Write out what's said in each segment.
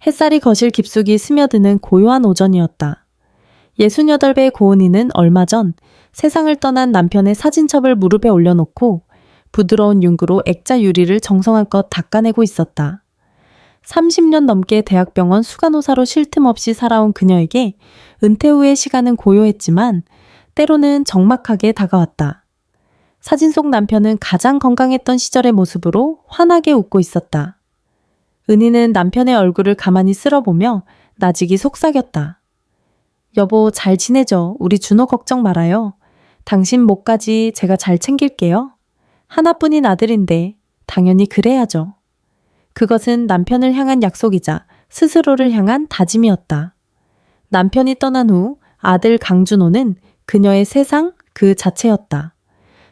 햇살이 거실 깊숙이 스며드는 고요한 오전이었다. 68배의 고은이는 얼마 전 세상을 떠난 남편의 사진첩을 무릎에 올려놓고 부드러운 융구로 액자 유리를 정성껏 닦아내고 있었다. 30년 넘게 대학병원 수간호사로 쉴 틈 없이 살아온 그녀에게 은퇴 후의 시간은 고요했지만 때로는 적막하게 다가왔다. 사진 속 남편은 가장 건강했던 시절의 모습으로 환하게 웃고 있었다. 은희는 남편의 얼굴을 가만히 쓸어보며 나직이 속삭였다. 여보, 잘 지내죠? 우리 준호 걱정 말아요. 당신 목까지 제가 잘 챙길게요. 하나뿐인 아들인데 당연히 그래야죠. 그것은 남편을 향한 약속이자 스스로를 향한 다짐이었다. 남편이 떠난 후 아들 강준호는 그녀의 세상 그 자체였다.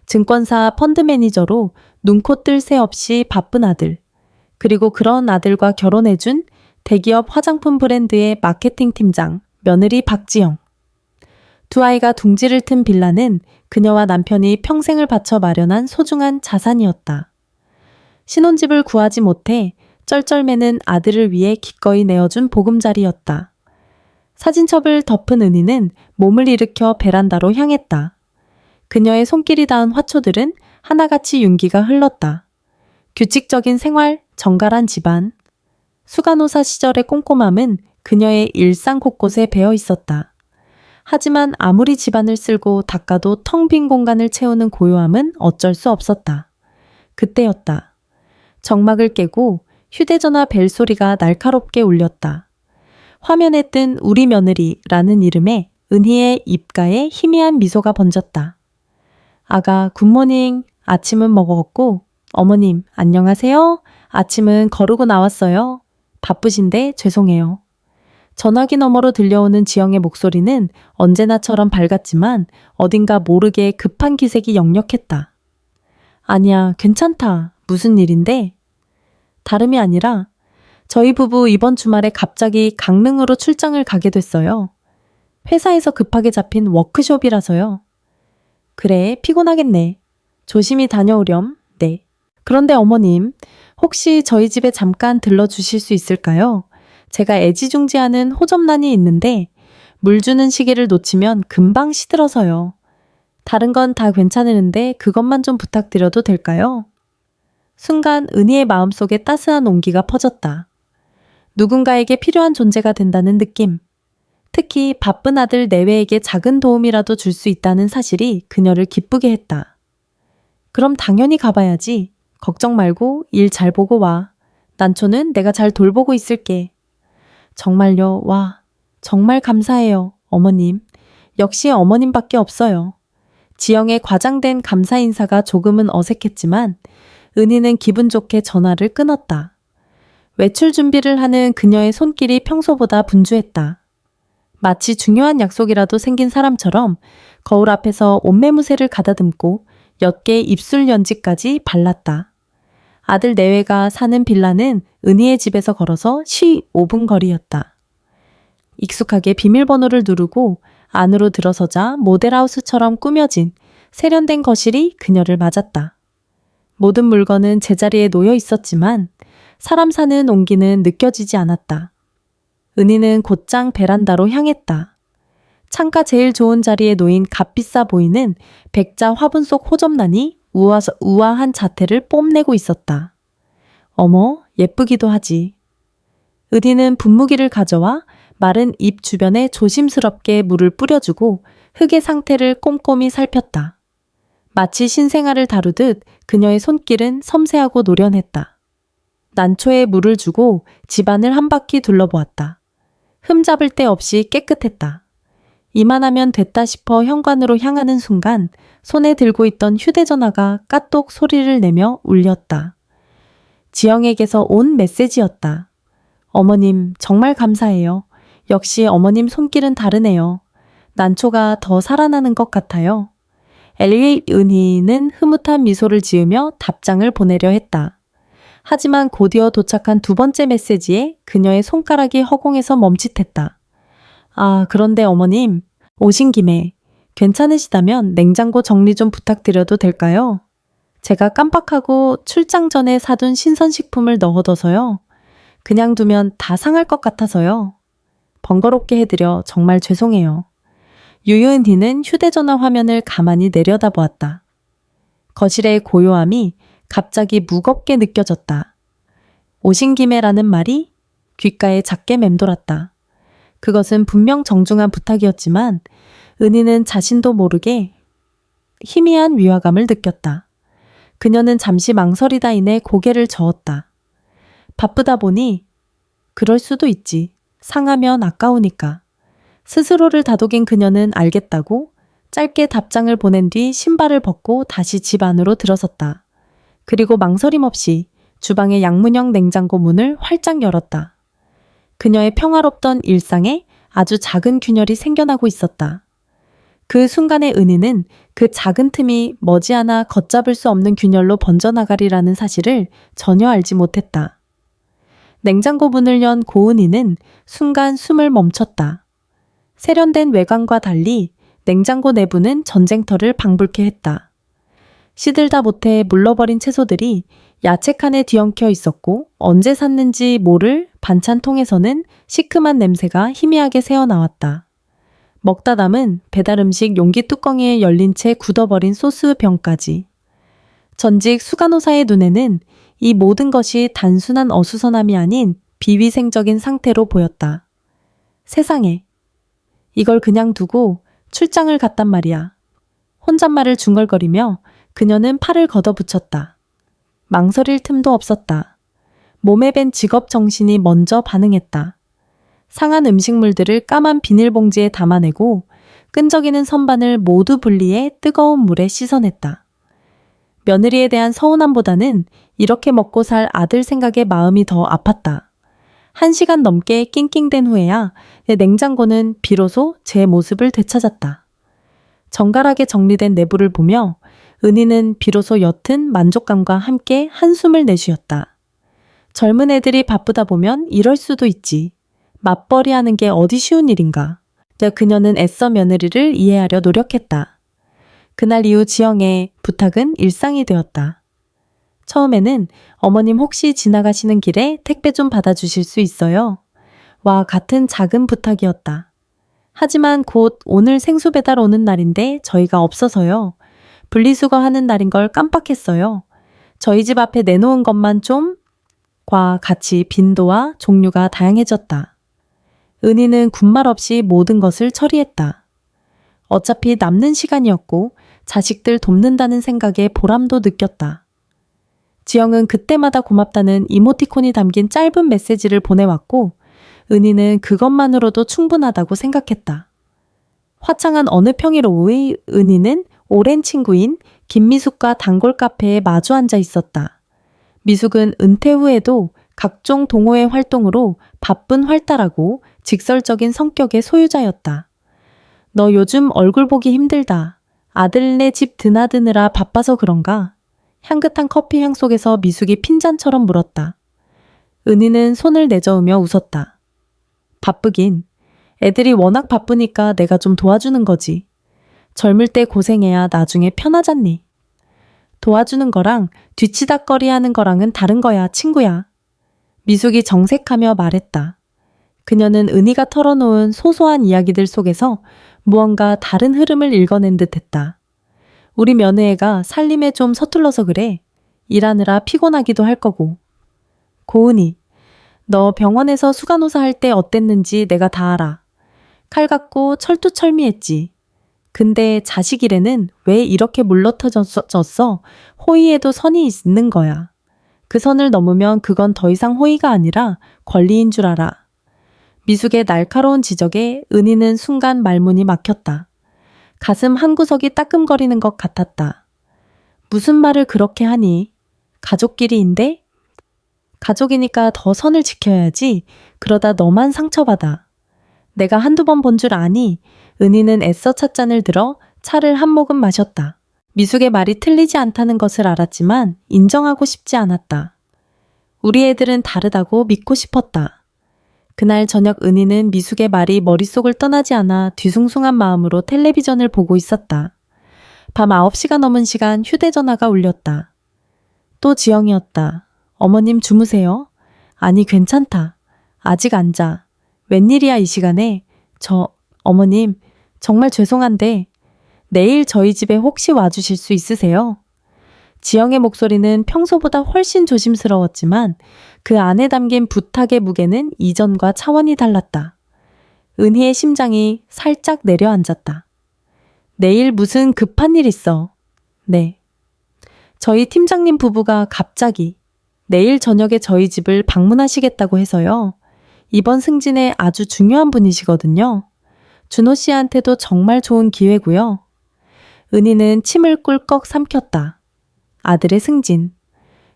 증권사 펀드 매니저로 눈코 뜰 새 없이 바쁜 아들, 그리고 그런 아들과 결혼해준 대기업 화장품 브랜드의 마케팅 팀장, 며느리 박지영. 두 아이가 둥지를 튼 빌라는 그녀와 남편이 평생을 바쳐 마련한 소중한 자산이었다. 신혼집을 구하지 못해 쩔쩔매는 아들을 위해 기꺼이 내어준 보금자리였다. 사진첩을 덮은 은희는 몸을 일으켜 베란다로 향했다. 그녀의 손길이 닿은 화초들은 하나같이 윤기가 흘렀다. 규칙적인 생활, 정갈한 집안. 수간호사 시절의 꼼꼼함은 그녀의 일상 곳곳에 배어 있었다. 하지만 아무리 집안을 쓸고 닦아도 텅 빈 공간을 채우는 고요함은 어쩔 수 없었다. 그때였다. 정막을 깨고 휴대전화 벨소리가 날카롭게 울렸다. 화면에 뜬 우리 며느리라는 이름에 은희의 입가에 희미한 미소가 번졌다. 아가, 굿모닝. 아침은 먹었고, 어머님, 안녕하세요. 아침은 거르고 나왔어요. 바쁘신데 죄송해요. 전화기 너머로 들려오는 지영의 목소리는 언제나처럼 밝았지만 어딘가 모르게 급한 기색이 역력했다. 아니야, 괜찮다. 무슨 일인데? 다름이 아니라 저희 부부 이번 주말에 갑자기 강릉으로 출장을 가게 됐어요. 회사에서 급하게 잡힌 워크숍이라서요. 그래, 피곤하겠네. 조심히 다녀오렴. 네. 그런데 어머님, 혹시 저희 집에 잠깐 들러주실 수 있을까요? 제가 애지중지하는 호접란이 있는데 물 주는 시기를 놓치면 금방 시들어서요. 다른 건 다 괜찮으는데 그것만 좀 부탁드려도 될까요? 순간 은희의 마음속에 따스한 온기가 퍼졌다. 누군가에게 필요한 존재가 된다는 느낌. 특히 바쁜 아들 내외에게 작은 도움이라도 줄 수 있다는 사실이 그녀를 기쁘게 했다. 그럼 당연히 가봐야지. 걱정 말고 일 잘 보고 와. 난초는 내가 잘 돌보고 있을게. 정말요? 와, 정말 감사해요, 어머님. 역시 어머님밖에 없어요. 지영의 과장된 감사 인사가 조금은 어색했지만 은희는 기분 좋게 전화를 끊었다. 외출 준비를 하는 그녀의 손길이 평소보다 분주했다. 마치 중요한 약속이라도 생긴 사람처럼 거울 앞에서 옷매무새를 가다듬고 옅게 입술 연지까지 발랐다. 아들 내외가 사는 빌라는 은희의 집에서 걸어서 15분 거리였다. 익숙하게 비밀번호를 누르고 안으로 들어서자 모델하우스처럼 꾸며진 세련된 거실이 그녀를 맞았다. 모든 물건은 제자리에 놓여 있었지만 사람 사는 온기는 느껴지지 않았다. 은희는 곧장 베란다로 향했다. 창가 제일 좋은 자리에 놓인 값비싸 보이는 백자 화분 속 호접란이 우아한 자태를 뽐내고 있었다. 어머, 예쁘기도 하지. 은희는 분무기를 가져와 마른 잎 주변에 조심스럽게 물을 뿌려주고 흙의 상태를 꼼꼼히 살폈다. 마치 신생아를 다루듯 그녀의 손길은 섬세하고 노련했다. 난초에 물을 주고 집안을 한 바퀴 둘러보았다. 흠잡을 데 없이 깨끗했다. 이만하면 됐다 싶어 현관으로 향하는 순간 손에 들고 있던 휴대전화가 까똑 소리를 내며 울렸다. 지영에게서 온 메시지였다. 어머님, 정말 감사해요. 역시 어머님 손길은 다르네요. 난초가 더 살아나는 것 같아요. 은희는 흐뭇한 미소를 지으며 답장을 보내려 했다. 하지만 곧이어 도착한 두 번째 메시지에 그녀의 손가락이 허공에서 멈칫했다. 아, 그런데 어머님, 오신 김에 괜찮으시다면 냉장고 정리 좀 부탁드려도 될까요? 제가 깜빡하고 출장 전에 사둔 신선식품을 넣어둬서요. 그냥 두면 다 상할 것 같아서요. 번거롭게 해드려 정말 죄송해요. 유은희는 휴대전화 화면을 가만히 내려다보았다. 거실의 고요함이 갑자기 무겁게 느껴졌다. 오신 김에라는 말이 귓가에 작게 맴돌았다. 그것은 분명 정중한 부탁이었지만 은희는 자신도 모르게 희미한 위화감을 느꼈다. 그녀는 잠시 망설이다이내 고개를 저었다. 바쁘다 보니 그럴 수도 있지. 상하면 아까우니까. 스스로를 다독인 그녀는 알겠다고 짧게 답장을 보낸 뒤 신발을 벗고 다시 집 안으로 들어섰다. 그리고 망설임 없이 주방의 양문형 냉장고 문을 활짝 열었다. 그녀의 평화롭던 일상에 아주 작은 균열이 생겨나고 있었다. 그 순간의 은희는 그 작은 틈이 머지않아 걷잡을 수 없는 균열로 번져나가리라는 사실을 전혀 알지 못했다. 냉장고 문을 연 고은희는 순간 숨을 멈췄다. 세련된 외관과 달리 냉장고 내부는 전쟁터를 방불케 했다. 시들다 못해 물러버린 채소들이 야채칸에 뒤엉켜 있었고 언제 샀는지 모를 반찬통에서는 시큼한 냄새가 희미하게 새어나왔다. 먹다 남은 배달음식 용기 뚜껑에 열린 채 굳어버린 소스병까지. 전직 수간호사의 눈에는 이 모든 것이 단순한 어수선함이 아닌 비위생적인 상태로 보였다. 세상에, 이걸 그냥 두고 출장을 갔단 말이야. 혼잣말을 중얼거리며 그녀는 팔을 걷어붙였다. 망설일 틈도 없었다. 몸에 밴 직업 정신이 먼저 반응했다. 상한 음식물들을 까만 비닐봉지에 담아내고 끈적이는 선반을 모두 분리해 뜨거운 물에 씻어냈다. 며느리에 대한 서운함보다는 이렇게 먹고 살 아들 생각에 마음이 더 아팠다. 1시간 넘게 낑낑댄 후에야 내 냉장고는 비로소 제 모습을 되찾았다. 정갈하게 정리된 내부를 보며 은희는 비로소 옅은 만족감과 함께 한숨을 내쉬었다. 젊은 애들이 바쁘다 보면 이럴 수도 있지. 맞벌이 하는 게 어디 쉬운 일인가. 그녀는 애써 며느리를 이해하려 노력했다. 그날 이후 지영의 부탁은 일상이 되었다. 처음에는 어머님 혹시 지나가시는 길에 택배 좀 받아주실 수 있어요? 와 같은 작은 부탁이었다. 하지만 곧 오늘 생수 배달 오는 날인데 저희가 없어서요. 분리수거하는 날인 걸 깜빡했어요. 저희 집 앞에 내놓은 것만 좀 과 같이 빈도와 종류가 다양해졌다. 은희는 군말 없이 모든 것을 처리했다. 어차피 남는 시간이었고 자식들 돕는다는 생각에 보람도 느꼈다. 지영은 그때마다 고맙다는 이모티콘이 담긴 짧은 메시지를 보내왔고 은희는 그것만으로도 충분하다고 생각했다. 화창한 어느 평일 오후의 은희는 오랜 친구인 김미숙과 단골 카페에 마주 앉아 있었다. 미숙은 은퇴 후에도 각종 동호회 활동으로 바쁜 활달하고 직설적인 성격의 소유자였다. 너 요즘 얼굴 보기 힘들다. 아들네 집 드나드느라 바빠서 그런가? 향긋한 커피 향 속에서 미숙이 핀잔처럼 물었다. 은희는 손을 내저으며 웃었다. 바쁘긴. 애들이 워낙 바쁘니까 내가 좀 도와주는 거지. 젊을 때 고생해야 나중에 편하잖니. 도와주는 거랑 뒤치다꺼리 하는 거랑은 다른 거야, 친구야. 미숙이 정색하며 말했다. 그녀는 은희가 털어놓은 소소한 이야기들 속에서 무언가 다른 흐름을 읽어낸 듯 했다. 우리 며느애가 살림에 좀 서툴러서 그래. 일하느라 피곤하기도 할 거고. 고은이, 너 병원에서 수간호사 할 때 어땠는지 내가 다 알아. 칼 갖고 철두철미했지. 근데 자식 일에는 왜 이렇게 물러터졌어? 호의에도 선이 있는 거야. 그 선을 넘으면 그건 더 이상 호의가 아니라 권리인 줄 알아. 미숙의 날카로운 지적에 은희는 순간 말문이 막혔다. 가슴 한구석이 따끔거리는 것 같았다. 무슨 말을 그렇게 하니? 가족끼리인데? 가족이니까 더 선을 지켜야지. 그러다 너만 상처받아. 내가 한두 번 본 줄 아니? 은희는 애써 찻잔을 들어 차를 한 모금 마셨다. 미숙의 말이 틀리지 않다는 것을 알았지만 인정하고 싶지 않았다. 우리 애들은 다르다고 믿고 싶었다. 그날 저녁 은희는 미숙의 말이 머릿속을 떠나지 않아 뒤숭숭한 마음으로 텔레비전을 보고 있었다. 밤 9시가 넘은 시간 휴대전화가 울렸다. 또 지영이었다. 어머님 주무세요? 아니, 괜찮다. 아직 앉아. 웬일이야, 이 시간에. 어머님, 정말 죄송한데, 내일 저희 집에 혹시 와주실 수 있으세요? 지영의 목소리는 평소보다 훨씬 조심스러웠지만 그 안에 담긴 부탁의 무게는 이전과 차원이 달랐다. 은희의 심장이 살짝 내려앉았다. 내일 무슨 급한 일 있어? 네. 저희 팀장님 부부가 갑자기 내일 저녁에 저희 집을 방문하시겠다고 해서요. 이번 승진에 아주 중요한 분이시거든요. 준호 씨한테도 정말 좋은 기회고요. 은희는 침을 꿀꺽 삼켰다. 아들의 승진.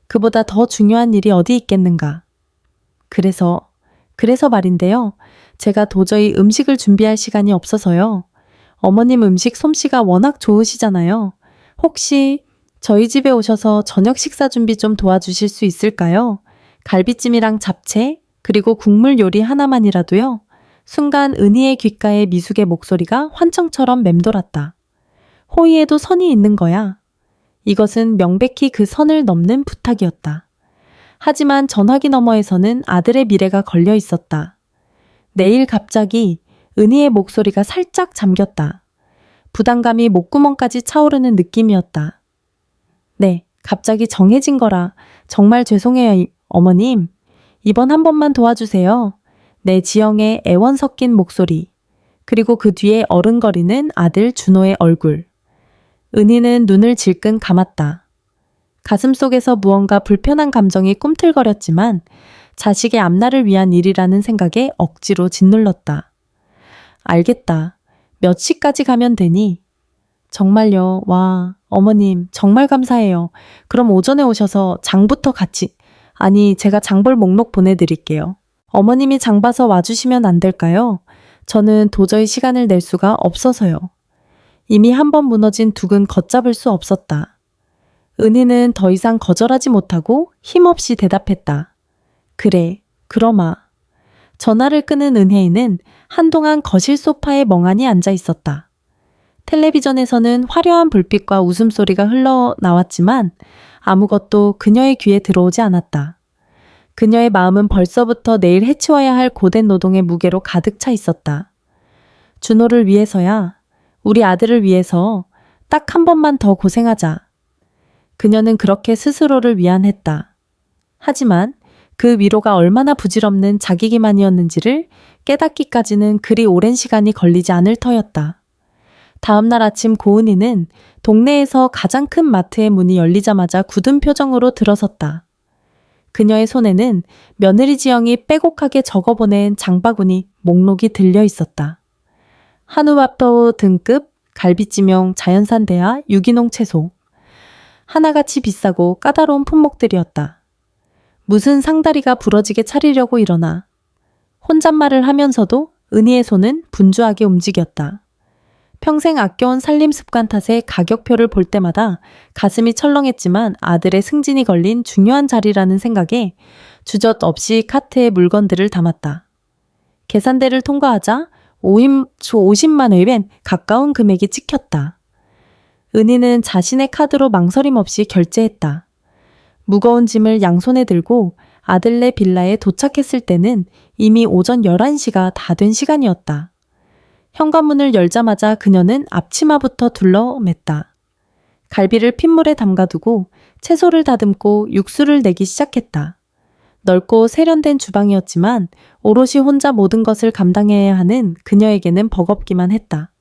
그보다 더 중요한 일이 어디 있겠는가. 그래서 말인데요. 제가 도저히 음식을 준비할 시간이 없어서요. 어머님 음식 솜씨가 워낙 좋으시잖아요. 혹시 저희 집에 오셔서 저녁 식사 준비 좀 도와주실 수 있을까요? 갈비찜이랑 잡채, 그리고 국물 요리 하나만이라도요. 순간 은희의 귓가에 미숙의 목소리가 환청처럼 맴돌았다. 호의에도 선이 있는 거야. 이것은 명백히 그 선을 넘는 부탁이었다. 하지만 전화기 너머에서는 아들의 미래가 걸려 있었다. 내일 갑자기 은희의 목소리가 살짝 잠겼다. 부담감이 목구멍까지 차오르는 느낌이었다. 네, 갑자기 정해진 거라 정말 죄송해요, 어머님. 이번 한 번만 도와주세요. 내 지영의 애원 섞인 목소리, 그리고 그 뒤에 어른거리는 아들 준호의 얼굴. 은희는 눈을 질끈 감았다. 가슴속에서 무언가 불편한 감정이 꿈틀거렸지만 자식의 앞날을 위한 일이라는 생각에 억지로 짓눌렀다. 알겠다. 몇 시까지 가면 되니? 정말요. 와, 어머님 정말 감사해요. 그럼 오전에 오셔서 장부터 같이, 아니 제가 장볼 목록 보내드릴게요. 어머님이 장 봐서 와주시면 안 될까요? 저는 도저히 시간을 낼 수가 없어서요. 이미 한 번 무너진 둑은 걷잡을 수 없었다. 은희는 더 이상 거절하지 못하고 힘없이 대답했다. 그래, 그러마. 전화를 끄는 은혜이는 한동안 거실 소파에 멍하니 앉아 있었다. 텔레비전에서는 화려한 불빛과 웃음소리가 흘러나왔지만 아무것도 그녀의 귀에 들어오지 않았다. 그녀의 마음은 벌써부터 내일 해치워야 할 고된 노동의 무게로 가득 차 있었다. 준호를 위해서야, 우리 아들을 위해서 딱 한 번만 더 고생하자. 그녀는 그렇게 스스로를 위안했다. 하지만 그 위로가 얼마나 부질없는 자기 기만이었는지를 깨닫기까지는 그리 오랜 시간이 걸리지 않을 터였다. 다음 날 아침 고은이는 동네에서 가장 큰 마트의 문이 열리자마자 굳은 표정으로 들어섰다. 그녀의 손에는 며느리 지영이 빼곡하게 적어보낸 장바구니 목록이 들려 있었다. 한우밥도 등급, 갈비찜용 자연산 대하, 유기농 채소. 하나같이 비싸고 까다로운 품목들이었다. 무슨 상다리가 부러지게 차리려고 일어나. 혼잣말을 하면서도 은희의 손은 분주하게 움직였다. 평생 아껴온 살림 습관 탓에 가격표를 볼 때마다 가슴이 철렁했지만 아들의 승진이 걸린 중요한 자리라는 생각에 주저 없이 카트에 물건들을 담았다. 계산대를 통과하자 50만 웬 가까운 금액이 찍혔다. 은희는 자신의 카드로 망설임 없이 결제했다. 무거운 짐을 양손에 들고 아들네 빌라에 도착했을 때는 이미 오전 11시가 다 된 시간이었다. 현관문을 열자마자 그녀는 앞치마부터 둘러맸다. 갈비를 핏물에 담가두고 채소를 다듬고 육수를 내기 시작했다. 넓고 세련된 주방이었지만 오롯이 혼자 모든 것을 감당해야 하는 그녀에게는 버겁기만 했다.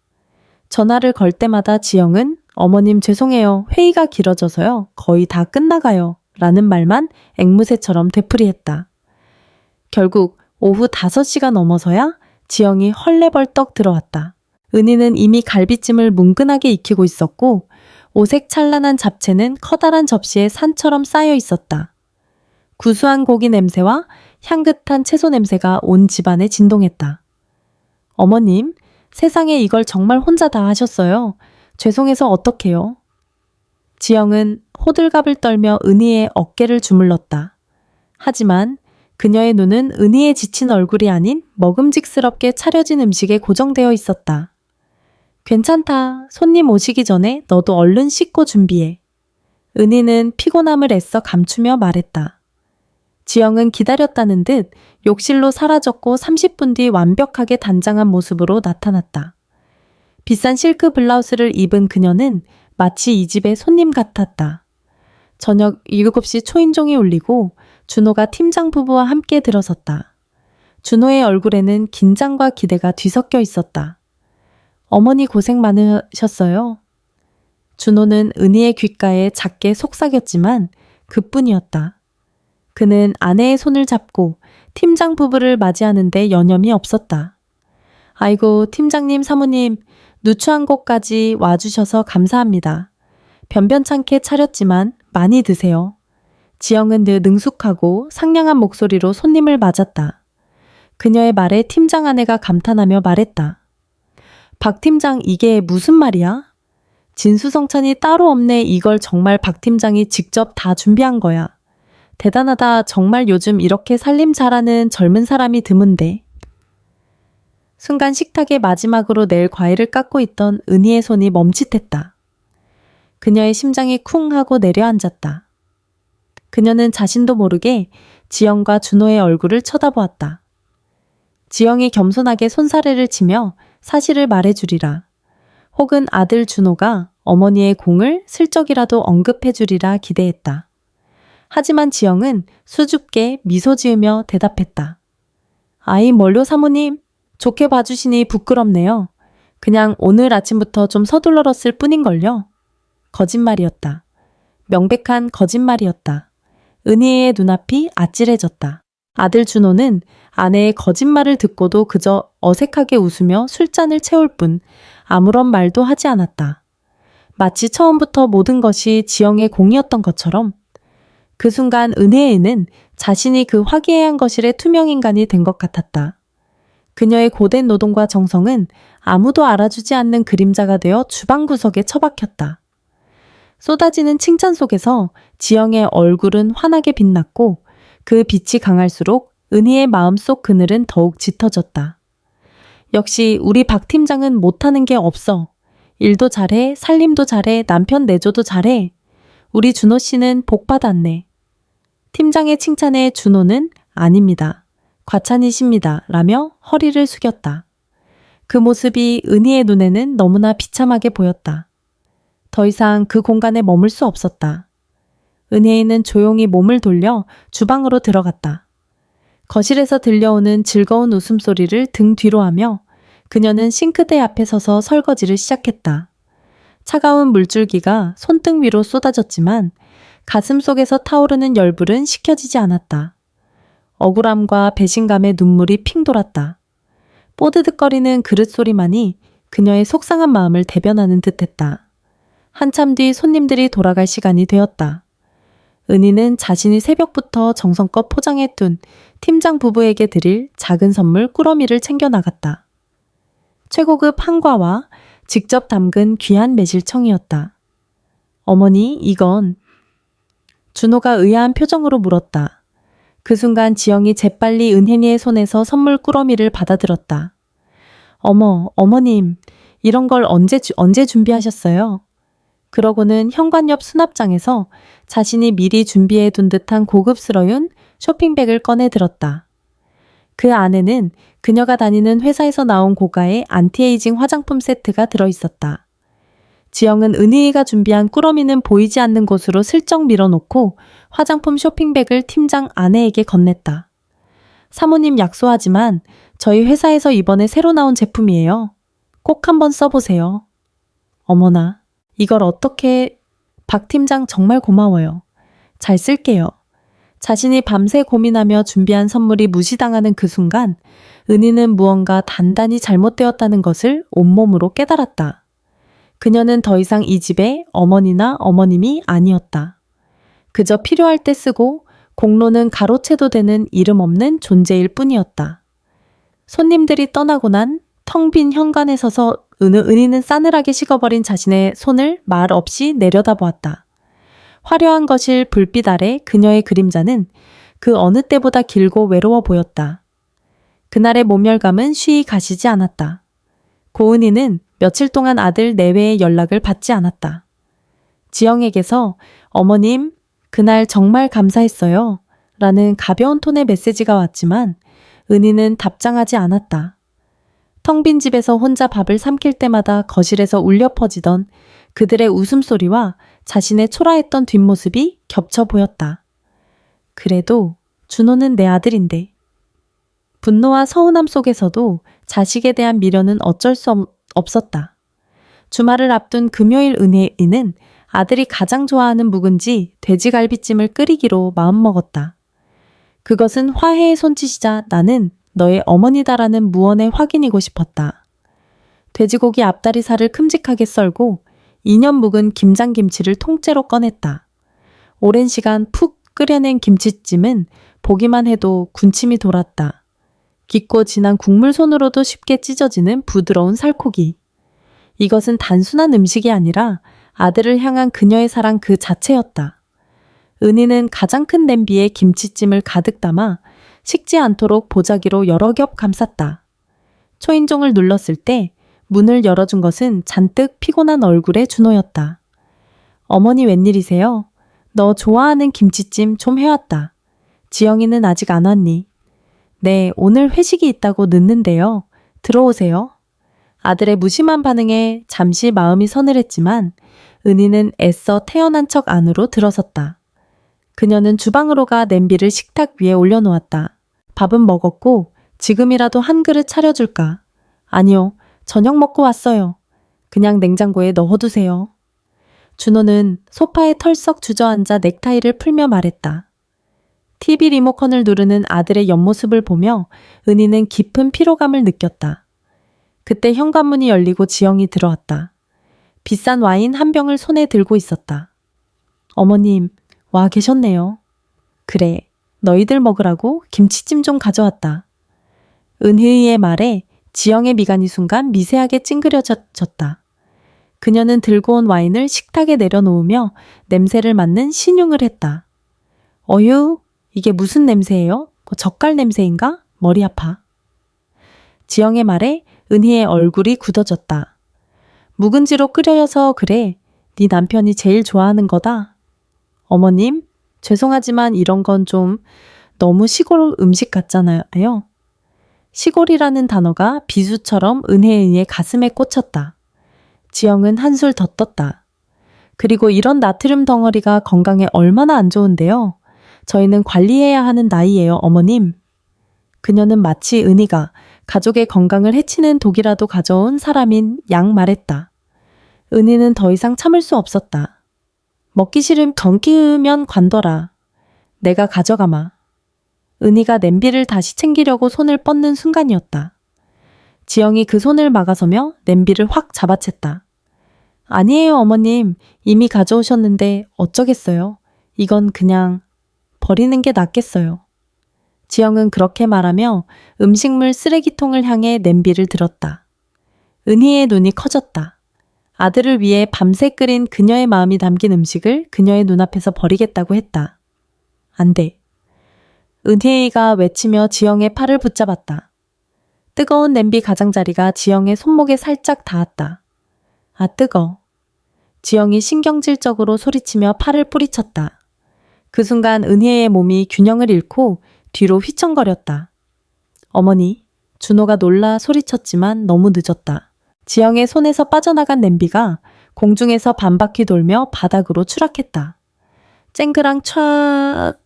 전화를 걸 때마다 지영은 어머님 죄송해요. 회의가 길어져서요. 거의 다 끝나가요. 라는 말만 앵무새처럼 되풀이했다. 결국 오후 5시가 넘어서야 지영이 헐레벌떡 들어왔다. 은희는 이미 갈비찜을 뭉근하게 익히고 있었고 오색 찬란한 잡채는 커다란 접시에 산처럼 쌓여 있었다. 구수한 고기 냄새와 향긋한 채소 냄새가 온 집안에 진동했다. 어머님, 세상에 이걸 정말 혼자 다 하셨어요. 죄송해서 어떡해요? 지영은 호들갑을 떨며 은희의 어깨를 주물렀다. 하지만 그녀의 눈은 은희의 지친 얼굴이 아닌 먹음직스럽게 차려진 음식에 고정되어 있었다. 괜찮다. 손님 오시기 전에 너도 얼른 씻고 준비해. 은희는 피곤함을 애써 감추며 말했다. 지영은 기다렸다는 듯 욕실로 사라졌고 30분 뒤 완벽하게 단장한 모습으로 나타났다. 비싼 실크 블라우스를 입은 그녀는 마치 이 집의 손님 같았다. 저녁 7시 초인종이 울리고 준호가 팀장 부부와 함께 들어섰다. 준호의 얼굴에는 긴장과 기대가 뒤섞여 있었다. 어머니 고생 많으셨어요. 준호는 은희의 귓가에 작게 속삭였지만 그뿐이었다. 그는 아내의 손을 잡고 팀장 부부를 맞이하는데 여념이 없었다. 아이고, 팀장님, 사모님, 누추한 곳까지 와주셔서 감사합니다. 변변찮게 차렸지만 많이 드세요. 지영은 늘 능숙하고 상냥한 목소리로 손님을 맞았다. 그녀의 말에 팀장 아내가 감탄하며 말했다. 박 팀장, 이게 무슨 말이야? 진수성찬이 따로 없네. 이걸 정말 박 팀장이 직접 다 준비한 거야. 대단하다. 정말 요즘 이렇게 살림 잘하는 젊은 사람이 드문데. 순간 식탁에 마지막으로 낼 과일을 깎고 있던 은희의 손이 멈칫했다. 그녀의 심장이 쿵 하고 내려앉았다. 그녀는 자신도 모르게 지영과 준호의 얼굴을 쳐다보았다. 지영이 겸손하게 손사래를 치며 사실을 말해주리라. 혹은 아들 준호가 어머니의 공을 슬쩍이라도 언급해주리라 기대했다. 하지만 지영은 수줍게 미소 지으며 대답했다. 아이 뭘요 사모님? 좋게 봐주시니 부끄럽네요. 그냥 오늘 아침부터 좀 서둘러렀을 뿐인걸요. 거짓말이었다. 명백한 거짓말이었다. 은희의 눈앞이 아찔해졌다. 아들 준호는 아내의 거짓말을 듣고도 그저 어색하게 웃으며 술잔을 채울 뿐 아무런 말도 하지 않았다. 마치 처음부터 모든 것이 지영의 공이었던 것처럼 그 순간 은혜에는 자신이 그 화기애애한 거실의 투명인간이 된 것 같았다. 그녀의 고된 노동과 정성은 아무도 알아주지 않는 그림자가 되어 주방 구석에 처박혔다. 쏟아지는 칭찬 속에서 지영의 얼굴은 환하게 빛났고 그 빛이 강할수록 은희의 마음속 그늘은 더욱 짙어졌다. 역시 우리 박 팀장은 못하는 게 없어. 일도 잘해, 살림도 잘해, 남편 내조도 잘해. 우리 준호 씨는 복 받았네. 팀장의 칭찬에 준호는 아닙니다. 과찬이십니다. 라며 허리를 숙였다. 그 모습이 은희의 눈에는 너무나 비참하게 보였다. 더 이상 그 공간에 머물 수 없었다. 은혜이는 조용히 몸을 돌려 주방으로 들어갔다. 거실에서 들려오는 즐거운 웃음소리를 등 뒤로 하며 그녀는 싱크대 앞에 서서 설거지를 시작했다. 차가운 물줄기가 손등 위로 쏟아졌지만 가슴 속에서 타오르는 열불은 식혀지지 않았다. 억울함과 배신감의 눈물이 핑 돌았다. 뽀드득거리는 그릇 소리만이 그녀의 속상한 마음을 대변하는 듯했다. 한참 뒤 손님들이 돌아갈 시간이 되었다. 은희는 자신이 새벽부터 정성껏 포장해둔 팀장 부부에게 드릴 작은 선물 꾸러미를 챙겨나갔다. 최고급 한과와 직접 담근 귀한 매실청이었다. 어머니, 이건... 준호가 의아한 표정으로 물었다. 그 순간 지영이 재빨리 은혜니의 손에서 선물 꾸러미를 받아들었다. 어머님, 이런 걸 언제 준비하셨어요? 그러고는 현관 옆 수납장에서 자신이 미리 준비해둔 듯한 고급스러운 쇼핑백을 꺼내 들었다. 그 안에는 그녀가 다니는 회사에서 나온 고가의 안티에이징 화장품 세트가 들어있었다. 지영은 은희가 준비한 꾸러미는 보이지 않는 곳으로 슬쩍 밀어놓고 화장품 쇼핑백을 팀장 아내에게 건넸다. 사모님 약소하지만 저희 회사에서 이번에 새로 나온 제품이에요. 꼭 한번 써보세요. 어머나, 이걸 어떻게... 박 팀장 정말 고마워요. 잘 쓸게요. 자신이 밤새 고민하며 준비한 선물이 무시당하는 그 순간 은희는 무언가 단단히 잘못되었다는 것을 온몸으로 깨달았다. 그녀는 더 이상 이 집의 어머니나 어머님이 아니었다. 그저 필요할 때 쓰고 공로는 가로채도 되는 이름 없는 존재일 뿐이었다. 손님들이 떠나고 난 텅 빈 현관에 서서 은희는 싸늘하게 식어버린 자신의 손을 말 없이 내려다보았다. 화려한 거실 불빛 아래 그녀의 그림자는 그 어느 때보다 길고 외로워 보였다. 그날의 모멸감은 쉬이 가시지 않았다. 고은희는 며칠 동안 아들 내외의 연락을 받지 않았다. 지영에게서 어머님, 그날 정말 감사했어요. 라는 가벼운 톤의 메시지가 왔지만 은희는 답장하지 않았다. 텅 빈 집에서 혼자 밥을 삼킬 때마다 거실에서 울려 퍼지던 그들의 웃음소리와 자신의 초라했던 뒷모습이 겹쳐 보였다. 그래도 준호는 내 아들인데. 분노와 서운함 속에서도 자식에 대한 미련은 어쩔 수 없었다. 주말을 앞둔 금요일 은혜이는 아들이 가장 좋아하는 묵은지 돼지갈비찜을 끓이기로 마음먹었다. 그것은 화해의 손짓이자 나는 너의 어머니다라는 무언의 확인이고 싶었다. 돼지고기 앞다리살을 큼직하게 썰고 2년 묵은 김장김치를 통째로 꺼냈다. 오랜 시간 푹 끓여낸 김치찜은 보기만 해도 군침이 돌았다. 깊고 진한 국물 손으로도 쉽게 찢어지는 부드러운 살코기. 이것은 단순한 음식이 아니라 아들을 향한 그녀의 사랑 그 자체였다. 은희는 가장 큰 냄비에 김치찜을 가득 담아 식지 않도록 보자기로 여러 겹 감쌌다. 초인종을 눌렀을 때 문을 열어준 것은 잔뜩 피곤한 얼굴의 준호였다. 어머니 웬일이세요? 너 좋아하는 김치찜 좀 해왔다. 지영이는 아직 안 왔니? 네, 오늘 회식이 있다고 늦는데요. 들어오세요. 아들의 무심한 반응에 잠시 마음이 서늘했지만 은희는 애써 태어난 척 안으로 들어섰다. 그녀는 주방으로 가 냄비를 식탁 위에 올려놓았다. 밥은 먹었고 지금이라도 한 그릇 차려줄까? 아니요, 저녁 먹고 왔어요. 그냥 냉장고에 넣어두세요. 준호는 소파에 털썩 주저앉아 넥타이를 풀며 말했다. TV 리모컨을 누르는 아들의 옆모습을 보며 은희는 깊은 피로감을 느꼈다. 그때 현관문이 열리고 지영이 들어왔다. 비싼 와인 한 병을 손에 들고 있었다. 어머님, 와 계셨네요. 그래, 너희들 먹으라고 김치찜 좀 가져왔다. 은희의 말에 지영의 미간이 순간 미세하게 찡그려졌다. 그녀는 들고 온 와인을 식탁에 내려놓으며 냄새를 맡는 신용을 했다. 어휴, 이게 무슨 냄새예요? 젓갈 냄새인가? 머리 아파. 지영의 말에 은희의 얼굴이 굳어졌다. 묵은지로 끓여서 그래. 네 남편이 제일 좋아하는 거다. 어머님, 죄송하지만 이런 건 좀 너무 시골 음식 같잖아요. 시골이라는 단어가 비수처럼 은혜의 가슴에 꽂혔다. 지영은 한술 더 떴다. 그리고 이런 나트륨 덩어리가 건강에 얼마나 안 좋은데요. 저희는 관리해야 하는 나이예요, 어머님. 그녀는 마치 은희가 가족의 건강을 해치는 독이라도 가져온 사람인 양 말했다. 은희는 더 이상 참을 수 없었다. 먹기 싫음 경기면 관둬라. 내가 가져가마. 은희가 냄비를 다시 챙기려고 손을 뻗는 순간이었다. 지영이 그 손을 막아서며 냄비를 확 잡아챘다. 아니에요, 어머님. 이미 가져오셨는데 어쩌겠어요. 이건 그냥 버리는 게 낫겠어요. 지영은 그렇게 말하며 음식물 쓰레기통을 향해 냄비를 들었다. 은희의 눈이 커졌다. 아들을 위해 밤새 끓인 그녀의 마음이 담긴 음식을 그녀의 눈앞에서 버리겠다고 했다. 안 돼. 은혜이가 외치며 지영의 팔을 붙잡았다. 뜨거운 냄비 가장자리가 지영의 손목에 살짝 닿았다. 아, 뜨거. 지영이 신경질적으로 소리치며 팔을 뿌리쳤다. 그 순간 은혜의 몸이 균형을 잃고 뒤로 휘청거렸다. 어머니, 준호가 놀라 소리쳤지만 너무 늦었다. 지영의 손에서 빠져나간 냄비가 공중에서 반바퀴 돌며 바닥으로 추락했다. 쨍그랑 촥!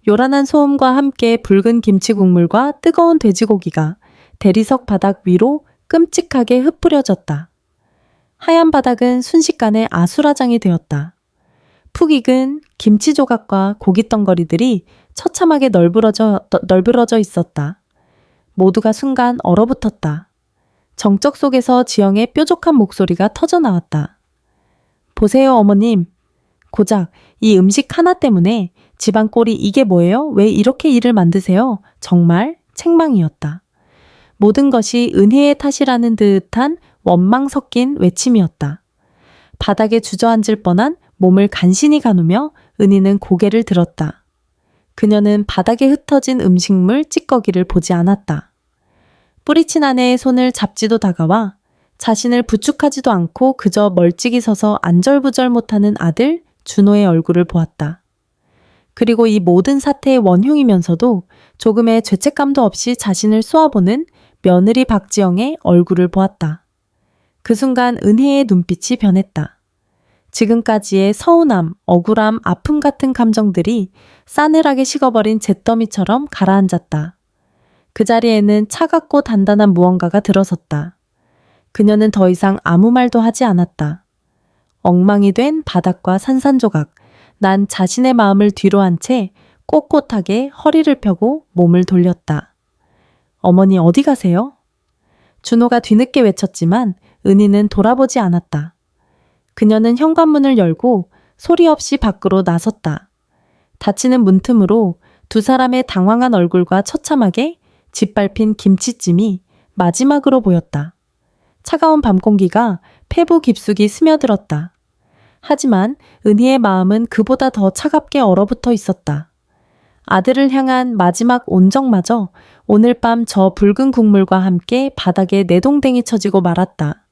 요란한 소음과 함께 붉은 김치 국물과 뜨거운 돼지고기가 대리석 바닥 위로 끔찍하게 흩뿌려졌다. 하얀 바닥은 순식간에 아수라장이 되었다. 푹 익은 김치 조각과 고기 덩어리들이 처참하게 널브러져 있었다. 모두가 순간 얼어붙었다. 정적 속에서 지영의 뾰족한 목소리가 터져 나왔다. 보세요, 어머님. 고작 이 음식 하나 때문에 집안 꼴이 이게 뭐예요? 왜 이렇게 일을 만드세요? 정말 책망이었다. 모든 것이 은혜의 탓이라는 듯한 원망 섞인 외침이었다. 바닥에 주저앉을 뻔한 몸을 간신히 가누며 은희는 고개를 들었다. 그녀는 바닥에 흩어진 음식물 찌꺼기를 보지 않았다. 뿌리친 아내의 손을 잡지도 다가와 자신을 부축하지도 않고 그저 멀찍이 서서 안절부절 못하는 아들 준호의 얼굴을 보았다. 그리고 이 모든 사태의 원흉이면서도 조금의 죄책감도 없이 자신을 쏘아보는 며느리 박지영의 얼굴을 보았다. 그 순간 은혜의 눈빛이 변했다. 지금까지의 서운함, 억울함, 아픔 같은 감정들이 싸늘하게 식어버린 잿더미처럼 가라앉았다. 그 자리에는 차갑고 단단한 무언가가 들어섰다. 그녀는 더 이상 아무 말도 하지 않았다. 엉망이 된 바닥과 산산조각, 난 자신의 마음을 뒤로 한 채 꼿꼿하게 허리를 펴고 몸을 돌렸다. 어머니 어디 가세요? 준호가 뒤늦게 외쳤지만 은희는 돌아보지 않았다. 그녀는 현관문을 열고 소리 없이 밖으로 나섰다. 닫히는 문틈으로 두 사람의 당황한 얼굴과 처참하게 짓밟힌 김치찜이 마지막으로 보였다. 차가운 밤 공기가 폐부 깊숙이 스며들었다. 하지만 은희의 마음은 그보다 더 차갑게 얼어붙어 있었다. 아들을 향한 마지막 온정마저 오늘 밤 저 붉은 국물과 함께 바닥에 내동댕이 쳐지고 말았다.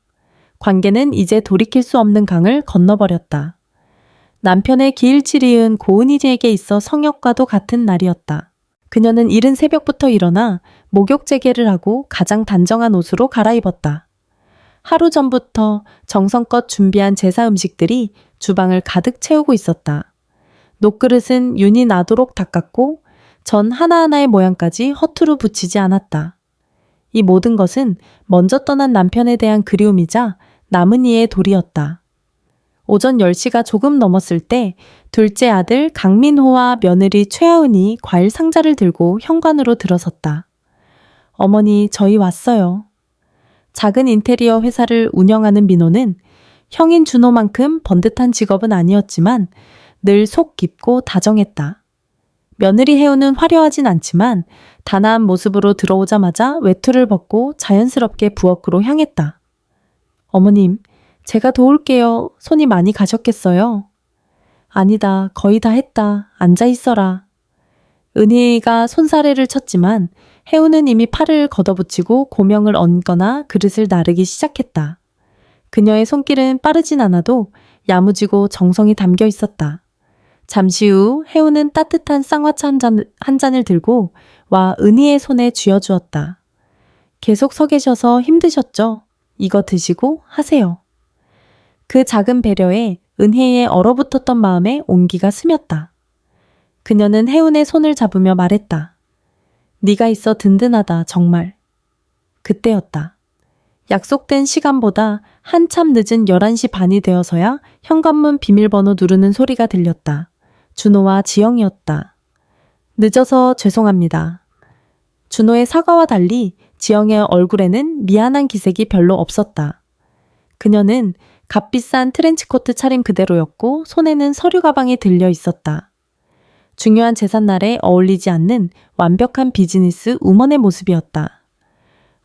관계는 이제 돌이킬 수 없는 강을 건너버렸다. 남편의 기일치를 이은 고은이에게 있어 성역과도 같은 날이었다. 그녀는 이른 새벽부터 일어나 목욕 재개를 하고 가장 단정한 옷으로 갈아입었다. 하루 전부터 정성껏 준비한 제사 음식들이 주방을 가득 채우고 있었다. 녹그릇은 윤이 나도록 닦았고 전 하나하나의 모양까지 허투루 붙이지 않았다. 이 모든 것은 먼저 떠난 남편에 대한 그리움이자 남은 이의 도리였다. 오전 10시가 조금 넘었을 때 둘째 아들 강민호와 며느리 최하은이 과일 상자를 들고 현관으로 들어섰다. 어머니, 저희 왔어요. 작은 인테리어 회사를 운영하는 민호는 형인 준호만큼 번듯한 직업은 아니었지만 늘 속 깊고 다정했다. 며느리 혜우는 화려하진 않지만 단아한 모습으로 들어오자마자 외투를 벗고 자연스럽게 부엌으로 향했다. 어머님, 제가 도울게요. 손이 많이 가셨겠어요? 아니다. 거의 다 했다. 앉아 있어라. 은희가 손사래를 쳤지만 혜우는 이미 팔을 걷어붙이고 고명을 얹거나 그릇을 나르기 시작했다. 그녀의 손길은 빠르진 않아도 야무지고 정성이 담겨 있었다. 잠시 후 혜우는 따뜻한 쌍화차 한 잔을 들고 와 은희의 손에 쥐어주었다. 계속 서 계셔서 힘드셨죠? 이거 드시고 하세요. 그 작은 배려에 은혜의 얼어붙었던 마음에 온기가 스몄다. 그녀는 혜운의 손을 잡으며 말했다. 네가 있어 든든하다 정말. 그때였다. 약속된 시간보다 한참 늦은 11시 반이 되어서야 현관문 비밀번호 누르는 소리가 들렸다. 준호와 지영이었다. 늦어서 죄송합니다. 준호의 사과와 달리 지영의 얼굴에는 미안한 기색이 별로 없었다. 그녀는 값비싼 트렌치코트 차림 그대로였고 손에는 서류 가방이 들려 있었다. 중요한 제삿날에 어울리지 않는 완벽한 비즈니스 우먼의 모습이었다.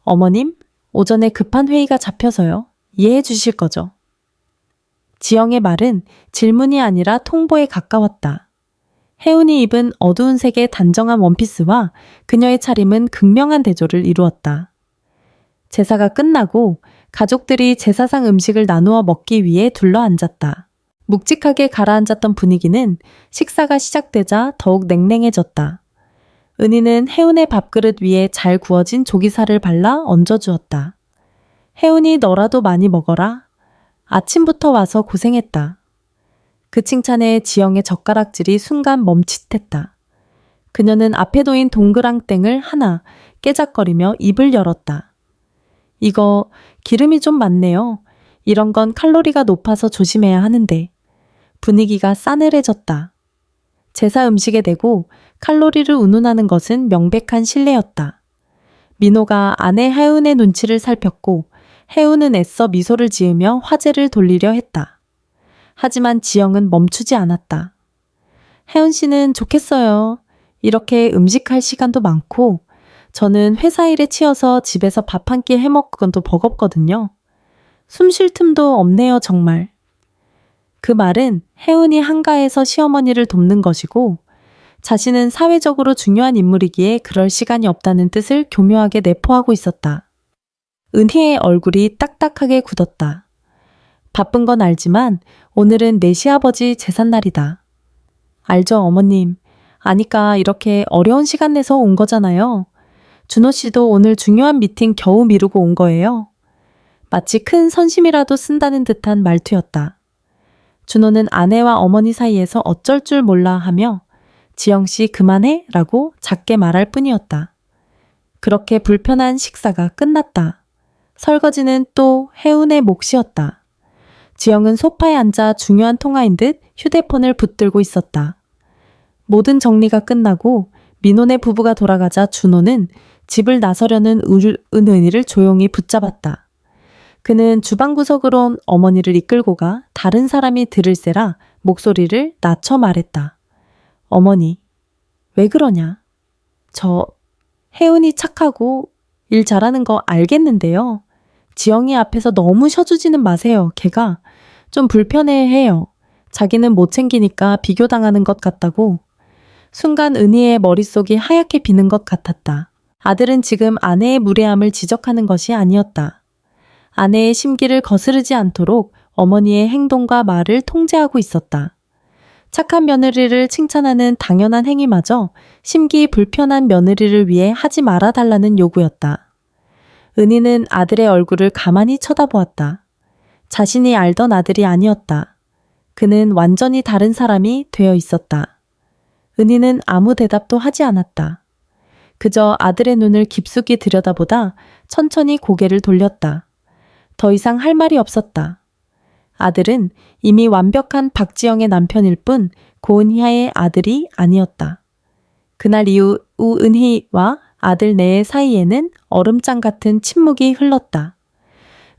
어머님, 오전에 급한 회의가 잡혀서요. 이해해 주실 거죠? 지영의 말은 질문이 아니라 통보에 가까웠다. 혜운이 입은 어두운 색의 단정한 원피스와 그녀의 차림은 극명한 대조를 이루었다. 제사가 끝나고 가족들이 제사상 음식을 나누어 먹기 위해 둘러앉았다. 묵직하게 가라앉았던 분위기는 식사가 시작되자 더욱 냉랭해졌다. 은희는 혜운의 밥그릇 위에 잘 구워진 조기살을 발라 얹어주었다. 혜운이 너라도 많이 먹어라. 아침부터 와서 고생했다. 그 칭찬에 지영의 젓가락질이 순간 멈칫했다. 그녀는 앞에 놓인 동그랑땡을 하나 깨작거리며 입을 열었다. 이거 기름이 좀 많네요. 이런 건 칼로리가 높아서 조심해야 하는데. 분위기가 싸늘해졌다. 제사 음식에 대고 칼로리를 운운하는 것은 명백한 신뢰였다. 민호가 아내 혜운의 눈치를 살폈고 혜운은 애써 미소를 지으며 화제를 돌리려 했다. 하지만 지영은 멈추지 않았다. 혜운 씨는 좋겠어요. 이렇게 음식할 시간도 많고 저는 회사 일에 치여서 집에서 밥 한 끼 해먹건 또 버겁거든요. 숨 쉴 틈도 없네요 정말. 그 말은 혜운이 한가해서 시어머니를 돕는 것이고 자신은 사회적으로 중요한 인물이기에 그럴 시간이 없다는 뜻을 교묘하게 내포하고 있었다. 은희의 얼굴이 딱딱하게 굳었다. 바쁜 건 알지만 오늘은 내 시아버지 제삿날이다. 알죠 어머님. 아니까 이렇게 어려운 시간 내서 온 거잖아요. 준호 씨도 오늘 중요한 미팅 겨우 미루고 온 거예요. 마치 큰 선심이라도 쓴다는 듯한 말투였다. 준호는 아내와 어머니 사이에서 어쩔 줄 몰라 하며 지영 씨 그만해 라고 작게 말할 뿐이었다. 그렇게 불편한 식사가 끝났다. 설거지는 또 혜운의 몫이었다. 지영은 소파에 앉아 중요한 통화인 듯 휴대폰을 붙들고 있었다. 모든 정리가 끝나고 민호네 부부가 돌아가자 준호는 집을 나서려는 은은이를 조용히 붙잡았다. 그는 주방 구석으로 온 어머니를 이끌고 가 다른 사람이 들을세라 목소리를 낮춰 말했다. 어머니, 왜 그러냐? 저 혜은이 착하고 일 잘하는 거 알겠는데요. 지영이 앞에서 너무 쉬어주지는 마세요. 걔가 좀 불편해해요. 자기는 못 챙기니까 비교당하는 것 같다고. 순간 은희의 머릿속이 하얗게 비는 것 같았다. 아들은 지금 아내의 무례함을 지적하는 것이 아니었다. 아내의 심기를 거스르지 않도록 어머니의 행동과 말을 통제하고 있었다. 착한 며느리를 칭찬하는 당연한 행위마저 심기 불편한 며느리를 위해 하지 말아달라는 요구였다. 은희는 아들의 얼굴을 가만히 쳐다보았다. 자신이 알던 아들이 아니었다. 그는 완전히 다른 사람이 되어 있었다. 은희는 아무 대답도 하지 않았다. 그저 아들의 눈을 깊숙이 들여다보다 천천히 고개를 돌렸다. 더 이상 할 말이 없었다. 아들은 이미 완벽한 박지영의 남편일 뿐 고은희의 아들이 아니었다. 그날 이후 은희와 아들 네 사이에는 얼음장 같은 침묵이 흘렀다.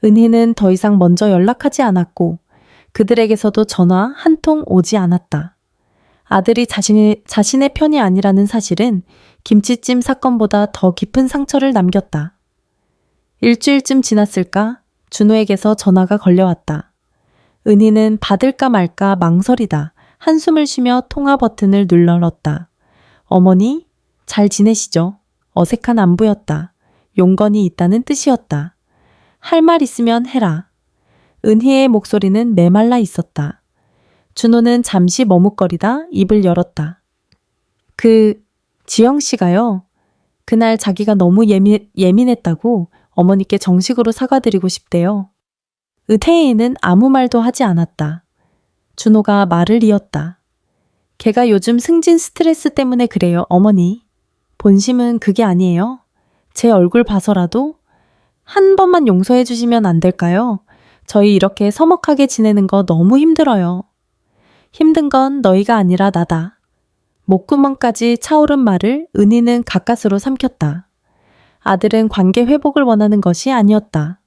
은희는 더 이상 먼저 연락하지 않았고 그들에게서도 전화 한 통 오지 않았다. 아들이 자신의 편이 아니라는 사실은 김치찜 사건보다 더 깊은 상처를 남겼다. 일주일쯤 지났을까? 준호에게서 전화가 걸려왔다. 은희는 받을까 말까 망설이다 한숨을 쉬며 통화 버튼을 눌렀다. 어머니, 잘 지내시죠? 어색한 안부였다. 용건이 있다는 뜻이었다. 할 말 있으면 해라. 은희의 목소리는 메말라 있었다. 준호는 잠시 머뭇거리다 입을 열었다. 지영 씨가요. 그날 자기가 너무 예민했다고 어머니께 정식으로 사과드리고 싶대요. 태희는 아무 말도 하지 않았다. 준호가 말을 이었다. 걔가 요즘 승진 스트레스 때문에 그래요, 어머니. 본심은 그게 아니에요. 제 얼굴 봐서라도 한 번만 용서해 주시면 안 될까요? 저희 이렇게 서먹하게 지내는 거 너무 힘들어요. 힘든 건 너희가 아니라 나다. 목구멍까지 차오른 말을 은희는 가까스로 삼켰다. 아들은 관계 회복을 원하는 것이 아니었다.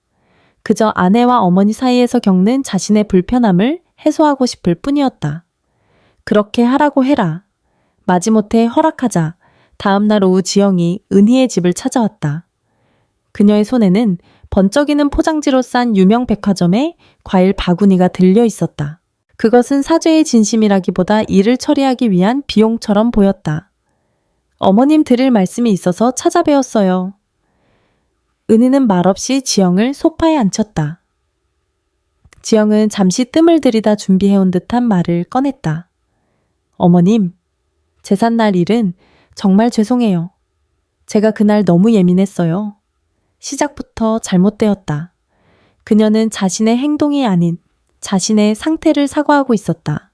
그저 아내와 어머니 사이에서 겪는 자신의 불편함을 해소하고 싶을 뿐이었다. 그렇게 하라고 해라. 마지못해 허락하자. 다음 날 오후 지영이 은희의 집을 찾아왔다. 그녀의 손에는 번쩍이는 포장지로 싼 유명 백화점에 과일 바구니가 들려 있었다. 그것은 사죄의 진심이라기보다 일을 처리하기 위한 비용처럼 보였다. 어머님 드릴 말씀이 있어서 찾아뵈었어요. 은희는 말없이 지영을 소파에 앉혔다. 지영은 잠시 뜸을 들이다 준비해온 듯한 말을 꺼냈다. 어머님, 제삿날 일은 정말 죄송해요. 제가 그날 너무 예민했어요. 시작부터 잘못되었다. 그녀는 자신의 행동이 아닌 자신의 상태를 사과하고 있었다.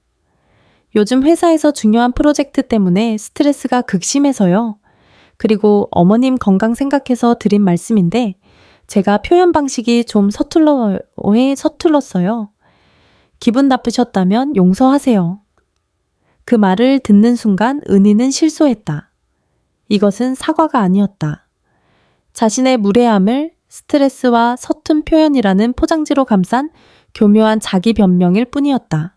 요즘 회사에서 중요한 프로젝트 때문에 스트레스가 극심해서요. 그리고 어머님 건강 생각해서 드린 말씀인데 제가 표현 방식이 좀 서툴렀어요. 기분 나쁘셨다면 용서하세요. 그 말을 듣는 순간 은희는 실소했다. 이것은 사과가 아니었다. 자신의 무례함을 스트레스와 서툰 표현이라는 포장지로 감싼 교묘한 자기 변명일 뿐이었다.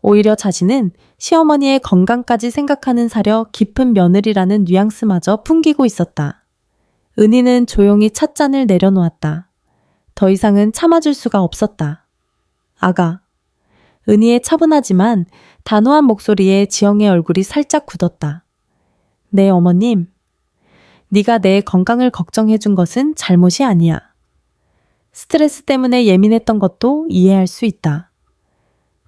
오히려 자신은 시어머니의 건강까지 생각하는 사려 깊은 며느리라는 뉘앙스마저 풍기고 있었다. 은희는 조용히 찻잔을 내려놓았다. 더 이상은 참아줄 수가 없었다. 아가. 은희의 차분하지만 단호한 목소리에 지영의 얼굴이 살짝 굳었다. 네, 어머님. 네가 내 건강을 걱정해준 것은 잘못이 아니야. 스트레스 때문에 예민했던 것도 이해할 수 있다.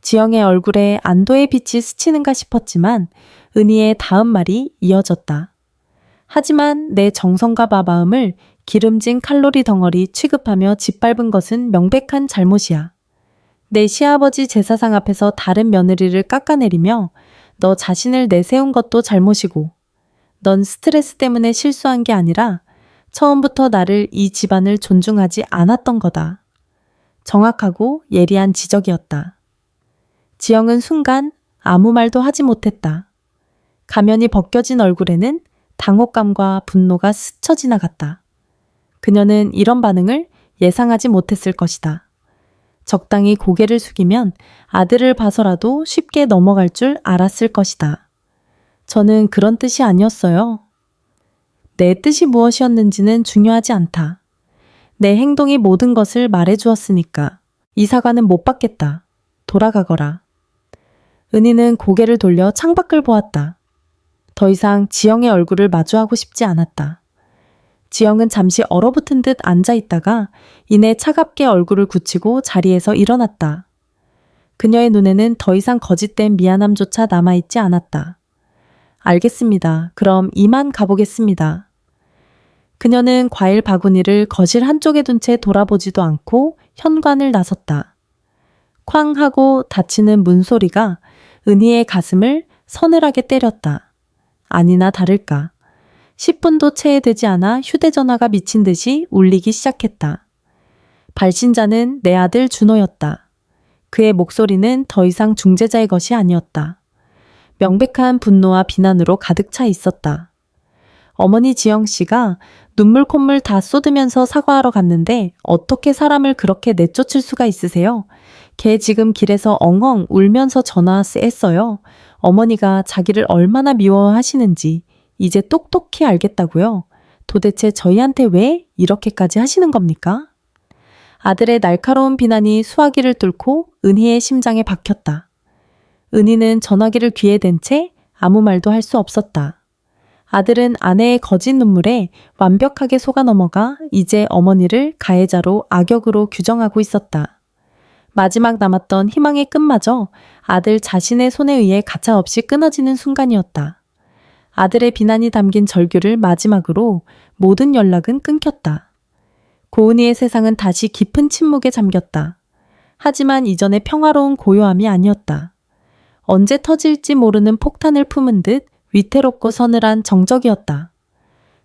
지영의 얼굴에 안도의 빛이 스치는가 싶었지만 은희의 다음 말이 이어졌다. 하지만 내 정성과 마음을 기름진 칼로리 덩어리 취급하며 짓밟은 것은 명백한 잘못이야. 내 시아버지 제사상 앞에서 다른 며느리를 깎아내리며 너 자신을 내세운 것도 잘못이고 넌 스트레스 때문에 실수한 게 아니라 처음부터 나를 이 집안을 존중하지 않았던 거다. 정확하고 예리한 지적이었다. 지영은 순간 아무 말도 하지 못했다. 가면이 벗겨진 얼굴에는 당혹감과 분노가 스쳐 지나갔다. 그녀는 이런 반응을 예상하지 못했을 것이다. 적당히 고개를 숙이면 아들을 봐서라도 쉽게 넘어갈 줄 알았을 것이다. 저는 그런 뜻이 아니었어요. 내 뜻이 무엇이었는지는 중요하지 않다. 내 행동이 모든 것을 말해주었으니까 이 사과는 못 받겠다. 돌아가거라. 은희는 고개를 돌려 창밖을 보았다. 더 이상 지영의 얼굴을 마주하고 싶지 않았다. 지영은 잠시 얼어붙은 듯 앉아있다가 이내 차갑게 얼굴을 굳히고 자리에서 일어났다. 그녀의 눈에는 더 이상 거짓된 미안함조차 남아있지 않았다. 알겠습니다. 그럼 이만 가보겠습니다. 그녀는 과일 바구니를 거실 한쪽에 둔 채 돌아보지도 않고 현관을 나섰다. 쾅 하고 닫히는 문소리가 은희의 가슴을 서늘하게 때렸다. 아니나 다를까. 10분도 채 되지 않아 휴대전화가 미친 듯이 울리기 시작했다. 발신자는 내 아들 준호였다. 그의 목소리는 더 이상 중재자의 것이 아니었다. 명백한 분노와 비난으로 가득 차 있었다. 어머니 지영 씨가 눈물 콧물 다 쏟으면서 사과하러 갔는데 어떻게 사람을 그렇게 내쫓을 수가 있으세요? 걔 지금 길에서 엉엉 울면서 전화 했어요. 어머니가 자기를 얼마나 미워하시는지 이제 똑똑히 알겠다고요. 도대체 저희한테 왜 이렇게까지 하시는 겁니까? 아들의 날카로운 비난이 수화기를 뚫고 은희의 심장에 박혔다. 은희는 전화기를 귀에 댄 채 아무 말도 할 수 없었다. 아들은 아내의 거짓 눈물에 완벽하게 속아 넘어가 이제 어머니를 가해자로 악역으로 규정하고 있었다. 마지막 남았던 희망의 끈마저 아들 자신의 손에 의해 가차없이 끊어지는 순간이었다. 아들의 비난이 담긴 절규를 마지막으로 모든 연락은 끊겼다. 고은이의 세상은 다시 깊은 침묵에 잠겼다. 하지만 이전의 평화로운 고요함이 아니었다. 언제 터질지 모르는 폭탄을 품은 듯 위태롭고 서늘한 정적이었다.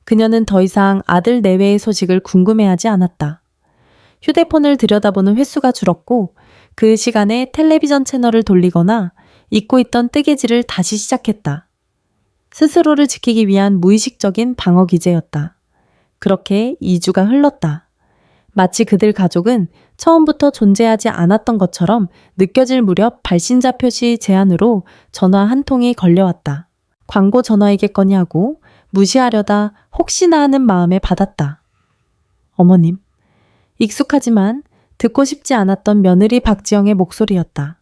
그녀는 더 이상 아들 내외의 소식을 궁금해하지 않았다. 휴대폰을 들여다보는 횟수가 줄었고 그 시간에 텔레비전 채널을 돌리거나 잊고 있던 뜨개질을 다시 시작했다. 스스로를 지키기 위한 무의식적인 방어 기제였다. 그렇게 2주가 흘렀다. 마치 그들 가족은 처음부터 존재하지 않았던 것처럼 느껴질 무렵 발신자 표시 제한으로 전화 한 통이 걸려왔다. 광고 전화이겠거니 하고 무시하려다 혹시나 하는 마음에 받았다. 어머님. 익숙하지만 듣고 싶지 않았던 며느리 박지영의 목소리였다.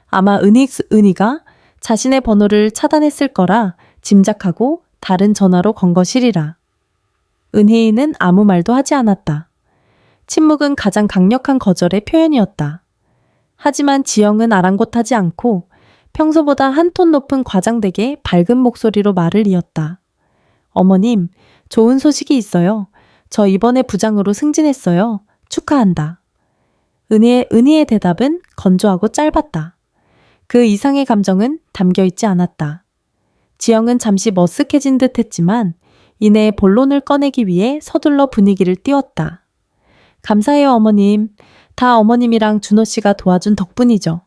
아마 은희가 자신의 번호를 차단했을 거라 짐작하고 다른 전화로 건 것이리라. 은희는 아무 말도 하지 않았다. 침묵은 가장 강력한 거절의 표현이었다. 하지만 지영은 아랑곳하지 않고 평소보다 한 톤 높은 과장되게 밝은 목소리로 말을 이었다. 어머님, 좋은 소식이 있어요. 저 이번에 부장으로 승진했어요. 축하한다. 은희의 대답은 건조하고 짧았다. 그 이상의 감정은 담겨있지 않았다. 지영은 잠시 머쓱해진 듯 했지만 이내 본론을 꺼내기 위해 서둘러 분위기를 띄웠다. 감사해요 어머님. 다 어머님이랑 준호 씨가 도와준 덕분이죠.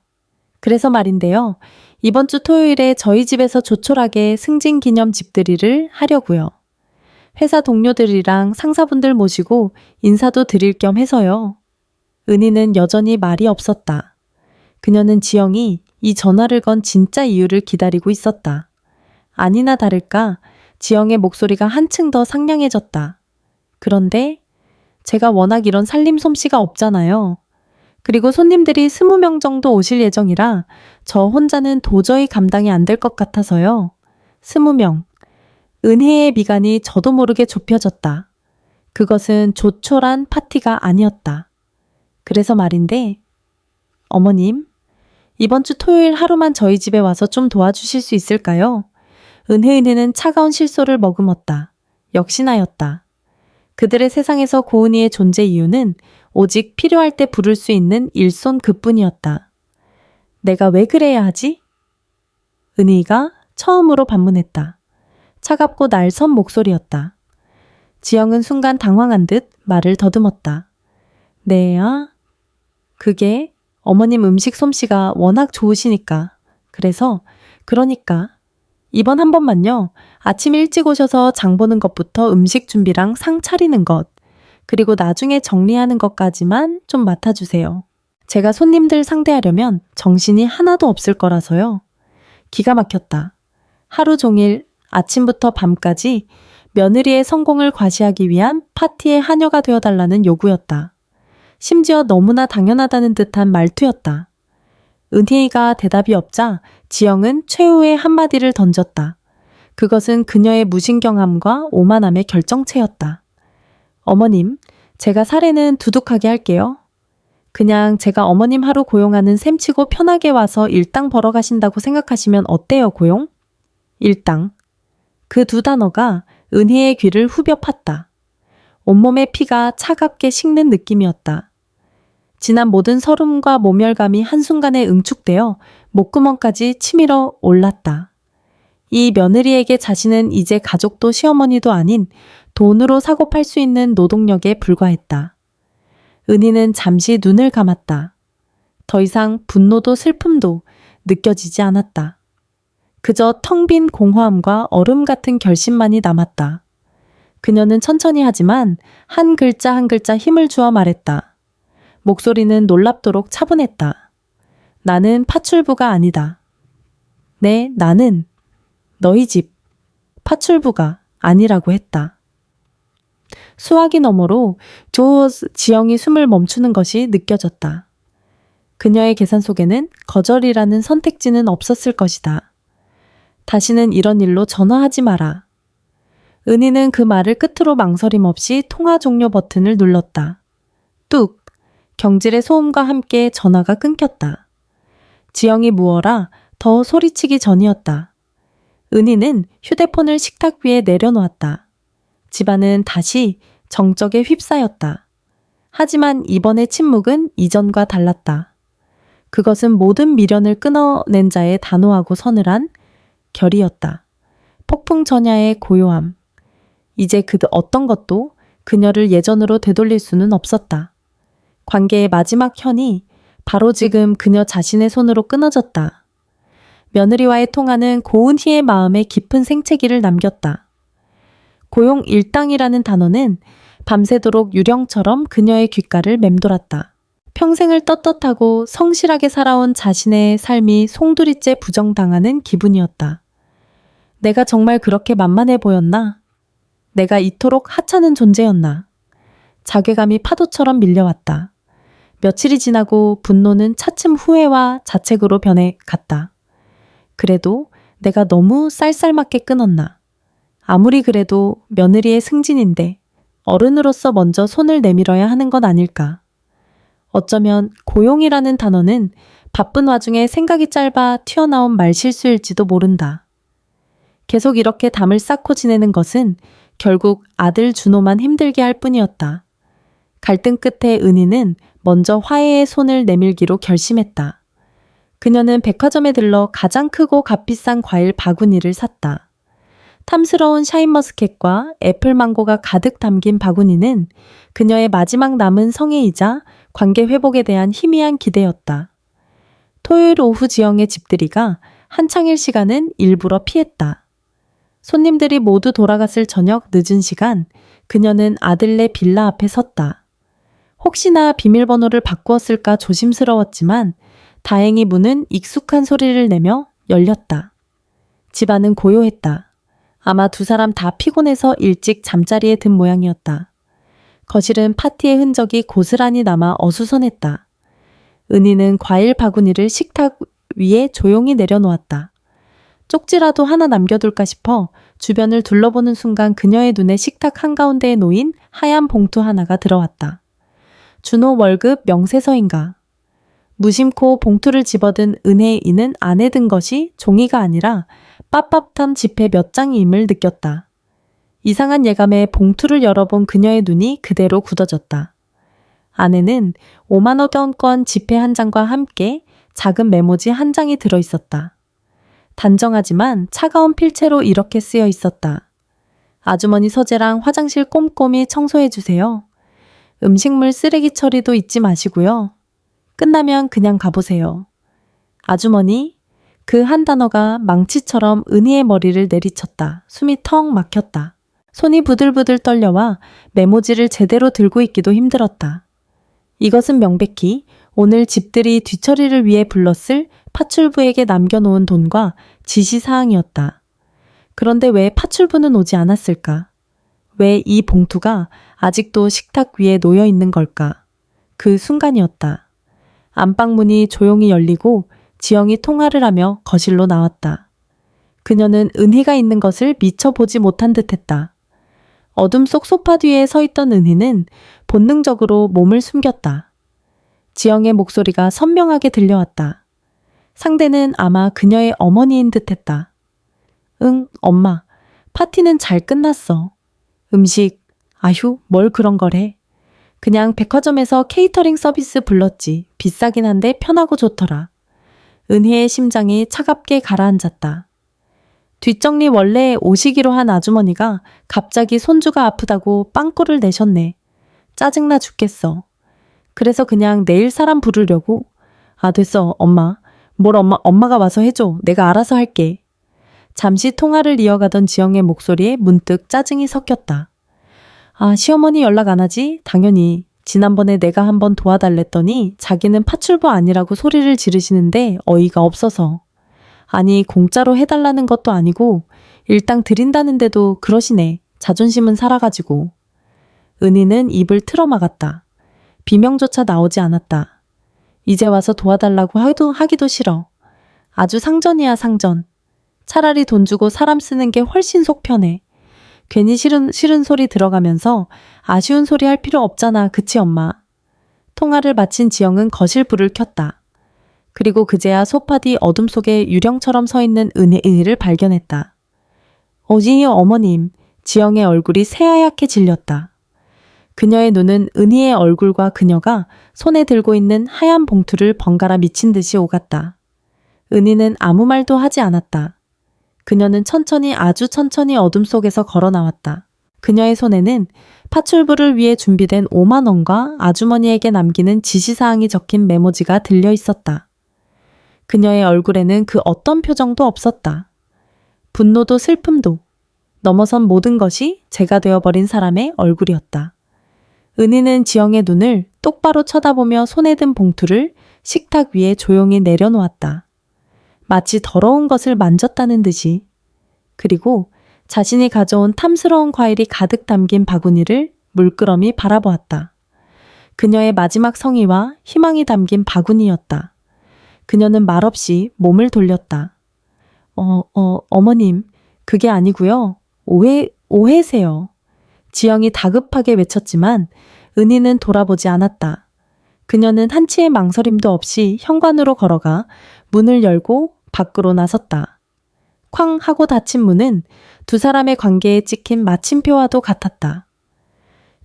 그래서 말인데요. 이번 주 토요일에 저희 집에서 조촐하게 승진 기념 집들이를 하려고요. 회사 동료들이랑 상사분들 모시고 인사도 드릴 겸 해서요. 은희는 여전히 말이 없었다. 그녀는 지영이 이 전화를 건 진짜 이유를 기다리고 있었다. 아니나 다를까 지영의 목소리가 한층 더 상냥해졌다. 그런데 제가 워낙 이런 살림 솜씨가 없잖아요. 그리고 손님들이 20명 정도 오실 예정이라 저 혼자는 도저히 감당이 안 될 것 같아서요. 20명. 은혜의 미간이 저도 모르게 좁혀졌다. 그것은 조촐한 파티가 아니었다. 그래서 말인데, 어머님, 이번 주 토요일 하루만 저희 집에 와서 좀 도와주실 수 있을까요? 은혜은혜는 차가운 실소를 머금었다. 역시나였다. 그들의 세상에서 고은이의 존재 이유는 오직 필요할 때 부를 수 있는 일손 그뿐이었다. 내가 왜 그래야 하지? 은희가 처음으로 반문했다. 차갑고 날선 목소리였다. 지영은 순간 당황한 듯 말을 더듬었다. 네야? 그게 어머님 음식 솜씨가 워낙 좋으시니까. 그러니까 이번 한 번만요. 아침 일찍 오셔서 장 보는 것부터 음식 준비랑 상 차리는 것, 그리고 나중에 정리하는 것까지만 좀 맡아주세요. 제가 손님들 상대하려면 정신이 하나도 없을 거라서요. 기가 막혔다. 하루 종일 아침부터 밤까지 며느리의 성공을 과시하기 위한 파티의 하녀가 되어달라는 요구였다. 심지어 너무나 당연하다는 듯한 말투였다. 은희가 대답이 없자 지영은 최후의 한마디를 던졌다. 그것은 그녀의 무신경함과 오만함의 결정체였다. 어머님, 제가 사례는 두둑하게 할게요. 그냥 제가 어머님 하루 고용하는 셈치고 편하게 와서 일당 벌어 가신다고 생각하시면 어때요, 고용? 일당. 그 두 단어가 은희의 귀를 후벼 팠다. 온몸의 피가 차갑게 식는 느낌이었다. 지난 모든 서름과 모멸감이 한순간에 응축되어 목구멍까지 치밀어 올랐다. 이 며느리에게 자신은 이제 가족도 시어머니도 아닌 돈으로 사고 팔 수 있는 노동력에 불과했다. 은희는 잠시 눈을 감았다. 더 이상 분노도 슬픔도 느껴지지 않았다. 그저 텅 빈 공허함과 얼음 같은 결심만이 남았다. 그녀는 천천히 하지만 한 글자 한 글자 힘을 주어 말했다. 목소리는 놀랍도록 차분했다. 나는 파출부가 아니다. 네, 나는 너희 집 파출부가 아니라고 했다. 수화기 너머로 지영이 숨을 멈추는 것이 느껴졌다. 그녀의 계산 속에는 거절이라는 선택지는 없었을 것이다. 다시는 이런 일로 전화하지 마라. 은희는 그 말을 끝으로 망설임 없이 통화 종료 버튼을 눌렀다. 뚝! 경질의 소음과 함께 전화가 끊겼다. 지영이 무어라 더 소리치기 전이었다. 은희는 휴대폰을 식탁 위에 내려놓았다. 집안은 다시 정적에 휩싸였다. 하지만 이번의 침묵은 이전과 달랐다. 그것은 모든 미련을 끊어낸 자의 단호하고 서늘한 결이었다. 폭풍 전야의 고요함. 이제 그 어떤 것도 그녀를 예전으로 되돌릴 수는 없었다. 관계의 마지막 현이 바로 지금 그녀 자신의 손으로 끊어졌다. 며느리와의 통화는 고은희의 마음에 깊은 생채기를 남겼다. 고용 일당이라는 단어는 밤새도록 유령처럼 그녀의 귓가를 맴돌았다. 평생을 떳떳하고 성실하게 살아온 자신의 삶이 송두리째 부정당하는 기분이었다. 내가 정말 그렇게 만만해 보였나? 내가 이토록 하찮은 존재였나? 자괴감이 파도처럼 밀려왔다. 며칠이 지나고 분노는 차츰 후회와 자책으로 변해갔다. 그래도 내가 너무 쌀쌀맞게 끊었나? 아무리 그래도 며느리의 승진인데 어른으로서 먼저 손을 내밀어야 하는 건 아닐까? 어쩌면 고용이라는 단어는 바쁜 와중에 생각이 짧아 튀어나온 말실수일지도 모른다. 계속 이렇게 담을 쌓고 지내는 것은 결국 아들 준호만 힘들게 할 뿐이었다. 갈등 끝에 은희는 먼저 화해의 손을 내밀기로 결심했다. 그녀는 백화점에 들러 가장 크고 값비싼 과일 바구니를 샀다. 탐스러운 샤인머스켓과 애플망고가 가득 담긴 바구니는 그녀의 마지막 남은 성애이자 관계 회복에 대한 희미한 기대였다. 토요일 오후 지영의 집들이가 한창일 시간은 일부러 피했다. 손님들이 모두 돌아갔을 저녁 늦은 시간, 그녀는 아들네 빌라 앞에 섰다. 혹시나 비밀번호를 바꾸었을까 조심스러웠지만 다행히 문은 익숙한 소리를 내며 열렸다. 집안은 고요했다. 아마 두 사람 다 피곤해서 일찍 잠자리에 든 모양이었다. 거실은 파티의 흔적이 고스란히 남아 어수선했다. 은희는 과일 바구니를 식탁 위에 조용히 내려놓았다. 쪽지라도 하나 남겨둘까 싶어 주변을 둘러보는 순간 그녀의 눈에 식탁 한가운데에 놓인 하얀 봉투 하나가 들어왔다. 준호 월급 명세서인가? 무심코 봉투를 집어든 은혜의 이는 안에 든 것이 종이가 아니라 빳빳한 지폐 몇 장임을 느꼈다. 이상한 예감에 봉투를 열어본 그녀의 눈이 그대로 굳어졌다. 안에는 5만 원권 지폐 한 장과 함께 작은 메모지 한 장이 들어있었다. 단정하지만 차가운 필체로 이렇게 쓰여 있었다. 아주머니 서재랑 화장실 꼼꼼히 청소해주세요. 음식물 쓰레기 처리도 잊지 마시고요. 끝나면 그냥 가보세요. 아주머니, 그 한 단어가 망치처럼 은희의 머리를 내리쳤다. 숨이 턱 막혔다. 손이 부들부들 떨려와 메모지를 제대로 들고 있기도 힘들었다. 이것은 명백히 오늘 집들이 뒤처리를 위해 불렀을 파출부에게 남겨놓은 돈과 지시사항이었다. 그런데 왜 파출부는 오지 않았을까? 왜 이 봉투가 아직도 식탁 위에 놓여 있는 걸까? 그 순간이었다. 안방문이 조용히 열리고 지영이 통화를 하며 거실로 나왔다. 그녀는 은희가 있는 것을 미처 보지 못한 듯했다. 어둠 속 소파 뒤에 서 있던 은희는 본능적으로 몸을 숨겼다. 지영의 목소리가 선명하게 들려왔다. 상대는 아마 그녀의 어머니인 듯했다. 응, 엄마. 파티는 잘 끝났어. 음식, 아휴, 뭘 그런 거래. 그냥 백화점에서 케이터링 서비스 불렀지. 비싸긴 한데 편하고 좋더라. 은희의 심장이 차갑게 가라앉았다. 뒷정리 원래 오시기로 한 아주머니가 갑자기 손주가 아프다고 빵꾸를 내셨네. 짜증나 죽겠어. 그래서 그냥 내일 사람 부르려고. 아, 됐어, 엄마. 뭘 엄마가 와서 해줘. 내가 알아서 할게. 잠시 통화를 이어가던 지영의 목소리에 문득 짜증이 섞였다. 아, 시어머니 연락 안 하지? 당연히. 지난번에 내가 한번 도와달랬더니 자기는 파출부 아니라고 소리를 지르시는데 어이가 없어서. 아니, 공짜로 해달라는 것도 아니고 일당 드린다는데도 그러시네. 자존심은 살아가지고. 은희는 입을 틀어막았다. 비명조차 나오지 않았다. 이제 와서 도와달라고 하기도 싫어. 아주 상전이야, 상전. 차라리 돈 주고 사람 쓰는 게 훨씬 속 편해. 괜히 싫은 소리 들어가면서 아쉬운 소리 할 필요 없잖아. 그치, 엄마? 통화를 마친 지영은 거실 불을 켰다. 그리고 그제야 소파 뒤 어둠 속에 유령처럼 서 있는 은희를 발견했다. 어진이 어머님, 지영의 얼굴이 새하얗게 질렸다. 그녀의 눈은 은희의 얼굴과 그녀가 손에 들고 있는 하얀 봉투를 번갈아 미친 듯이 오갔다. 은희는 아무 말도 하지 않았다. 그녀는 아주 천천히 어둠 속에서 걸어 나왔다. 그녀의 손에는 파출부를 위해 준비된 5만 원과 아주머니에게 남기는 지시사항이 적힌 메모지가 들려 있었다. 그녀의 얼굴에는 그 어떤 표정도 없었다. 분노도 슬픔도 넘어선 모든 것이 제가 되어버린 사람의 얼굴이었다. 은희는 지영의 눈을 똑바로 쳐다보며 손에 든 봉투를 식탁 위에 조용히 내려놓았다. 마치 더러운 것을 만졌다는 듯이. 그리고 자신이 가져온 탐스러운 과일이 가득 담긴 바구니를 물끄러미 바라보았다. 그녀의 마지막 성의와 희망이 담긴 바구니였다. 그녀는 말없이 몸을 돌렸다. 어머님, 그게 아니고요. 오해세요. 지영이 다급하게 외쳤지만 은희는 돌아보지 않았다. 그녀는 한치의 망설임도 없이 현관으로 걸어가 문을 열고 밖으로 나섰다. 쾅 하고 닫힌 문은 두 사람의 관계에 찍힌 마침표와도 같았다.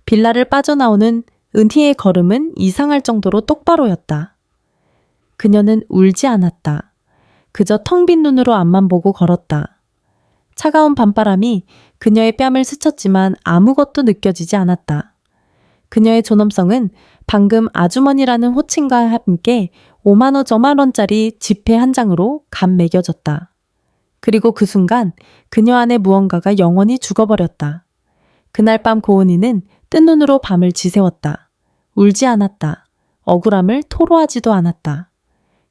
빌라를 빠져나오는 은희의 걸음은 이상할 정도로 똑바로였다. 그녀는 울지 않았다. 그저 텅 빈 눈으로 앞만 보고 걸었다. 차가운 밤바람이 그녀의 뺨을 스쳤지만 아무것도 느껴지지 않았다. 그녀의 존엄성은 방금 아주머니라는 호칭과 함께 5만 원짜리 지폐 한 장으로 감매겨졌다. 그리고 그 순간 그녀 안에 무언가가 영원히 죽어버렸다. 그날 밤 고은이는 뜬 눈으로 밤을 지새웠다. 울지 않았다. 억울함을 토로하지도 않았다.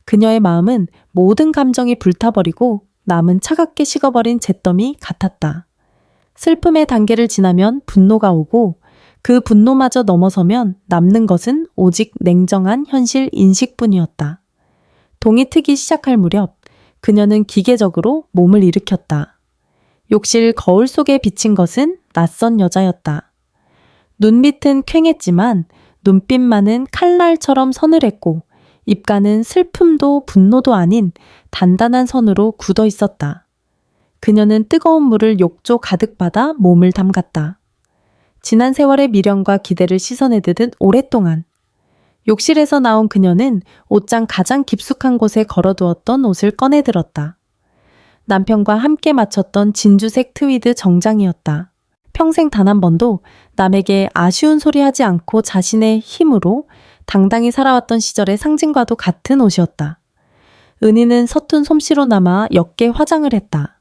그녀의 마음은 모든 감정이 불타버리고 남은 차갑게 식어버린 잿더미 같았다. 슬픔의 단계를 지나면 분노가 오고 그 분노마저 넘어서면 남는 것은 오직 냉정한 현실 인식뿐이었다. 동이 트기 시작할 무렵 그녀는 기계적으로 몸을 일으켰다. 욕실 거울 속에 비친 것은 낯선 여자였다. 눈밑은 퀭했지만 눈빛만은 칼날처럼 서늘했고 입가는 슬픔도 분노도 아닌 단단한 선으로 굳어 있었다. 그녀는 뜨거운 물을 욕조 가득 받아 몸을 담갔다. 지난 세월의 미련과 기대를 씻어내듯 오랫동안. 욕실에서 나온 그녀는 옷장 가장 깊숙한 곳에 걸어두었던 옷을 꺼내들었다. 남편과 함께 맞췄던 진주색 트위드 정장이었다. 평생 단 한 번도 남에게 아쉬운 소리 하지 않고 자신의 힘으로 당당히 살아왔던 시절의 상징과도 같은 옷이었다. 은희는 서툰 솜씨로 남아 옅게 화장을 했다.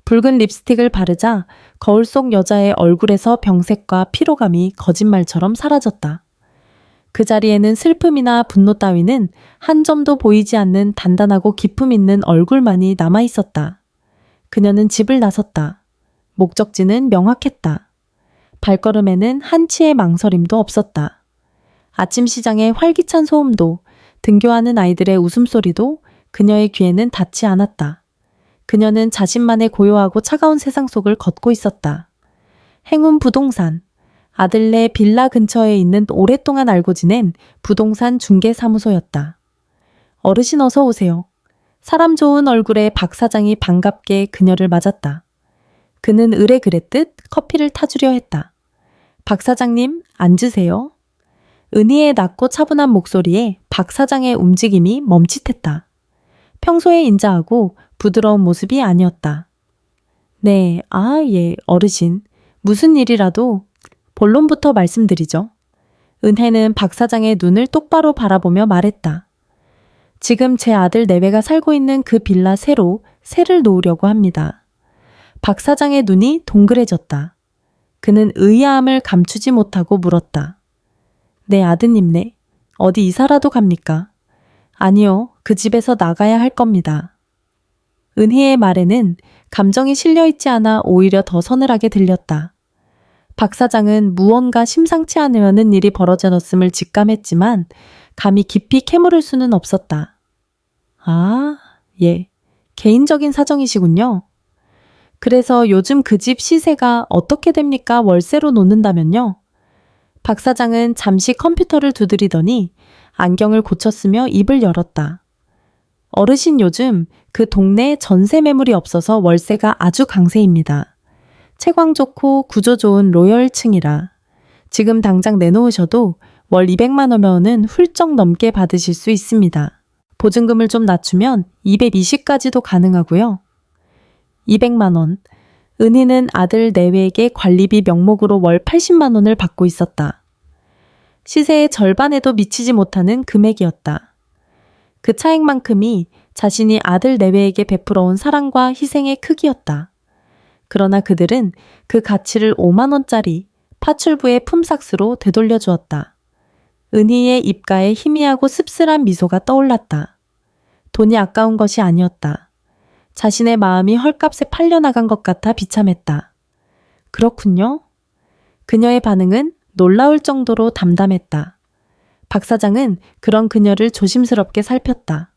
붉은 립스틱을 바르자 거울 속 여자의 얼굴에서 병색과 피로감이 거짓말처럼 사라졌다. 그 자리에는 슬픔이나 분노 따위는 한 점도 보이지 않는 단단하고 기품 있는 얼굴만이 남아 있었다. 그녀는 집을 나섰다. 목적지는 명확했다. 발걸음에는 한치의 망설임도 없었다. 아침 시장의 활기찬 소음도, 등교하는 아이들의 웃음소리도 그녀의 귀에는 닿지 않았다. 그녀는 자신만의 고요하고 차가운 세상 속을 걷고 있었다. 행운 부동산, 아들네 빌라 근처에 있는 오랫동안 알고 지낸 부동산 중개사무소였다. 어르신 어서 오세요. 사람 좋은 얼굴에 박 사장이 반갑게 그녀를 맞았다. 그는 의뢰 그랬듯 커피를 타주려 했다. 박 사장님, 앉으세요. 은희의 낮고 차분한 목소리에 박 사장의 움직임이 멈칫했다. 평소에 인자하고 부드러운 모습이 아니었다. 네, 예, 어르신. 무슨 일이라도 본론부터 말씀드리죠. 은혜는 박 사장의 눈을 똑바로 바라보며 말했다. 지금 제 아들 내외가 살고 있는 그 빌라 새로 세를 놓으려고 합니다. 박 사장의 눈이 동그래졌다. 그는 의아함을 감추지 못하고 물었다. 네, 아드님네. 어디 이사라도 갑니까? 아니요, 그 집에서 나가야 할 겁니다. 은희의 말에는 감정이 실려있지 않아 오히려 더 서늘하게 들렸다. 박 사장은 무언가 심상치 않은 일이 벌어졌음을 직감했지만 감히 깊이 캐물을 수는 없었다. 아, 예, 개인적인 사정이시군요. 그래서 요즘 그 집 시세가 어떻게 됩니까? 월세로 놓는다면요? 박 사장은 잠시 컴퓨터를 두드리더니 안경을 고쳤으며 입을 열었다. 어르신 요즘 그 동네에 전세 매물이 없어서 월세가 아주 강세입니다. 채광 좋고 구조 좋은 로열층이라 지금 당장 내놓으셔도 월 200만 원은 훌쩍 넘게 받으실 수 있습니다. 보증금을 좀 낮추면 220까지도 가능하고요. 200만 원. 은희는 아들 내외에게 관리비 명목으로 월 80만 원을 받고 있었다. 시세의 절반에도 미치지 못하는 금액이었다. 그 차액만큼이 자신이 아들 내외에게 베풀어온 사랑과 희생의 크기였다. 그러나 그들은 그 가치를 5만 원짜리 파출부의 품삯으로 되돌려 주었다. 은희의 입가에 희미하고 씁쓸한 미소가 떠올랐다. 돈이 아까운 것이 아니었다. 자신의 마음이 헐값에 팔려나간 것 같아 비참했다. 그렇군요. 그녀의 반응은 놀라울 정도로 담담했다. 박 사장은 그런 그녀를 조심스럽게 살폈다.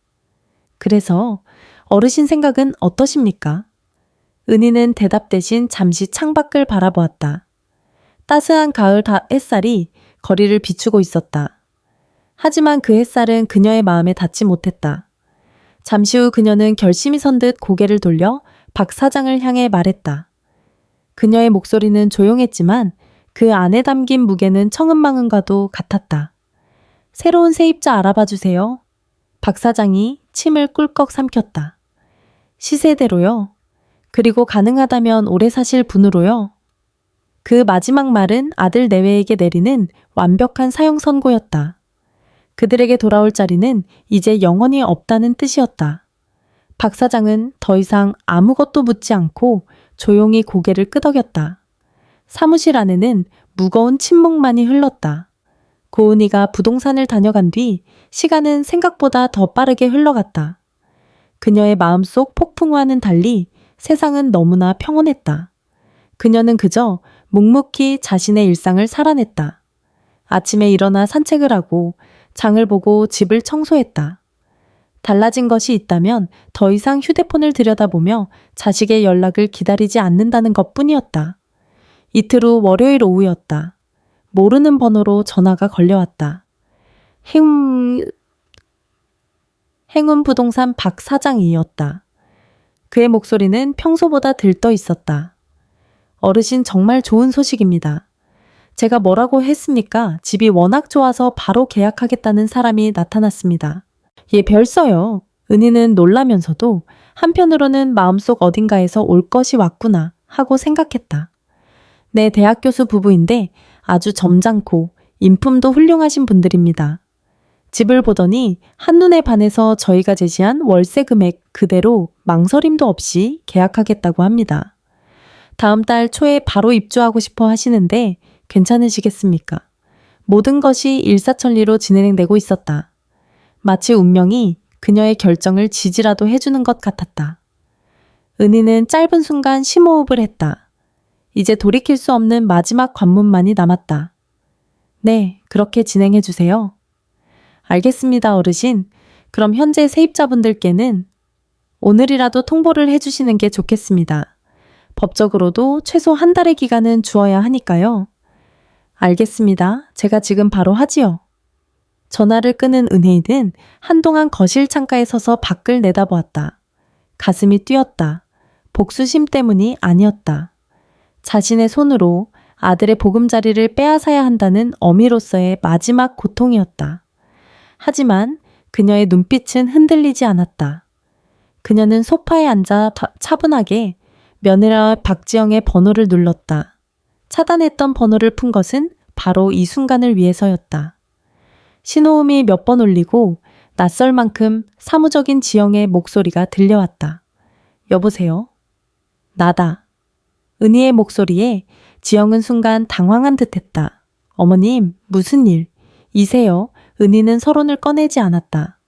그래서 어르신 생각은 어떠십니까? 은희는 대답 대신 잠시 창밖을 바라보았다. 따스한 가을 햇살이 거리를 비추고 있었다. 하지만 그 햇살은 그녀의 마음에 닿지 못했다. 잠시 후 그녀는 결심이 선 듯 고개를 돌려 박 사장을 향해 말했다. 그녀의 목소리는 조용했지만 그 안에 담긴 무게는 청은망은과도 같았다. 새로운 세입자 알아봐 주세요. 박 사장이 침을 꿀꺽 삼켰다. 시세대로요. 그리고 가능하다면 오래 사실 분으로요. 그 마지막 말은 아들 내외에게 내리는 완벽한 사형 선고였다. 그들에게 돌아올 자리는 이제 영원히 없다는 뜻이었다. 박 사장은 더 이상 아무것도 묻지 않고 조용히 고개를 끄덕였다. 사무실 안에는 무거운 침묵만이 흘렀다. 고은이가 부동산을 다녀간 뒤 시간은 생각보다 더 빠르게 흘러갔다. 그녀의 마음속 폭풍과는 달리 세상은 너무나 평온했다. 그녀는 그저 묵묵히 자신의 일상을 살아냈다. 아침에 일어나 산책을 하고 장을 보고 집을 청소했다. 달라진 것이 있다면 더 이상 휴대폰을 들여다보며 자식의 연락을 기다리지 않는다는 것뿐이었다. 이틀 후 월요일 오후였다. 모르는 번호로 전화가 걸려왔다. 행운부동산 박 사장이었다. 그의 목소리는 평소보다 들떠 있었다. 어르신 정말 좋은 소식입니다. 제가 뭐라고 했습니까? 집이 워낙 좋아서 바로 계약하겠다는 사람이 나타났습니다. 예, 별서요. 은희는 놀라면서도 한편으로는 마음속 어딘가에서 올 것이 왔구나 하고 생각했다. 내 대학 교수 부부인데 아주 점잖고 인품도 훌륭하신 분들입니다. 집을 보더니 한눈에 반해서 저희가 제시한 월세 금액 그대로 망설임도 없이 계약하겠다고 합니다. 다음 달 초에 바로 입주하고 싶어 하시는데 괜찮으시겠습니까? 모든 것이 일사천리로 진행되고 있었다. 마치 운명이 그녀의 결정을 지지라도 해주는 것 같았다. 은희는 짧은 순간 심호흡을 했다. 이제 돌이킬 수 없는 마지막 관문만이 남았다. 네, 그렇게 진행해 주세요. 알겠습니다, 어르신. 그럼 현재 세입자분들께는 오늘이라도 통보를 해주시는 게 좋겠습니다. 법적으로도 최소 한 달의 기간은 주어야 하니까요. 알겠습니다. 제가 지금 바로 하지요. 전화를 끊은 은혜이는 한동안 거실 창가에 서서 밖을 내다보았다. 가슴이 뛰었다. 복수심 때문이 아니었다. 자신의 손으로 아들의 보금자리를 빼앗아야 한다는 어미로서의 마지막 고통이었다. 하지만 그녀의 눈빛은 흔들리지 않았다. 그녀는 소파에 앉아 차분하게 며느라 박지영의 번호를 눌렀다. 차단했던 번호를 푼 것은 바로 이 순간을 위해서였다. 신호음이 몇 번 울리고 낯설 만큼 사무적인 지영의 목소리가 들려왔다. 여보세요? 나다. 은희의 목소리에 지영은 순간 당황한 듯했다. 어머님, 무슨 일? 이세요? 은희는 서론을 꺼내지 않았다.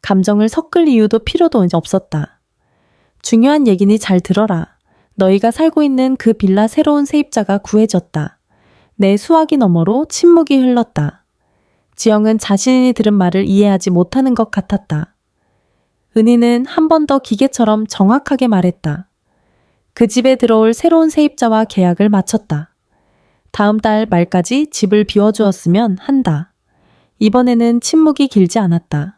감정을 섞을 이유도 필요도 없었다. 중요한 얘기니 잘 들어라. 너희가 살고 있는 그 빌라 새로운 세입자가 구해졌다. 내 수화기 너머로 침묵이 흘렀다. 지영은 자신이 들은 말을 이해하지 못하는 것 같았다. 은희는 한 번 더 기계처럼 정확하게 말했다. 그 집에 들어올 새로운 세입자와 계약을 마쳤다. 다음 달 말까지 집을 비워주었으면 한다. 이번에는 침묵이 길지 않았다.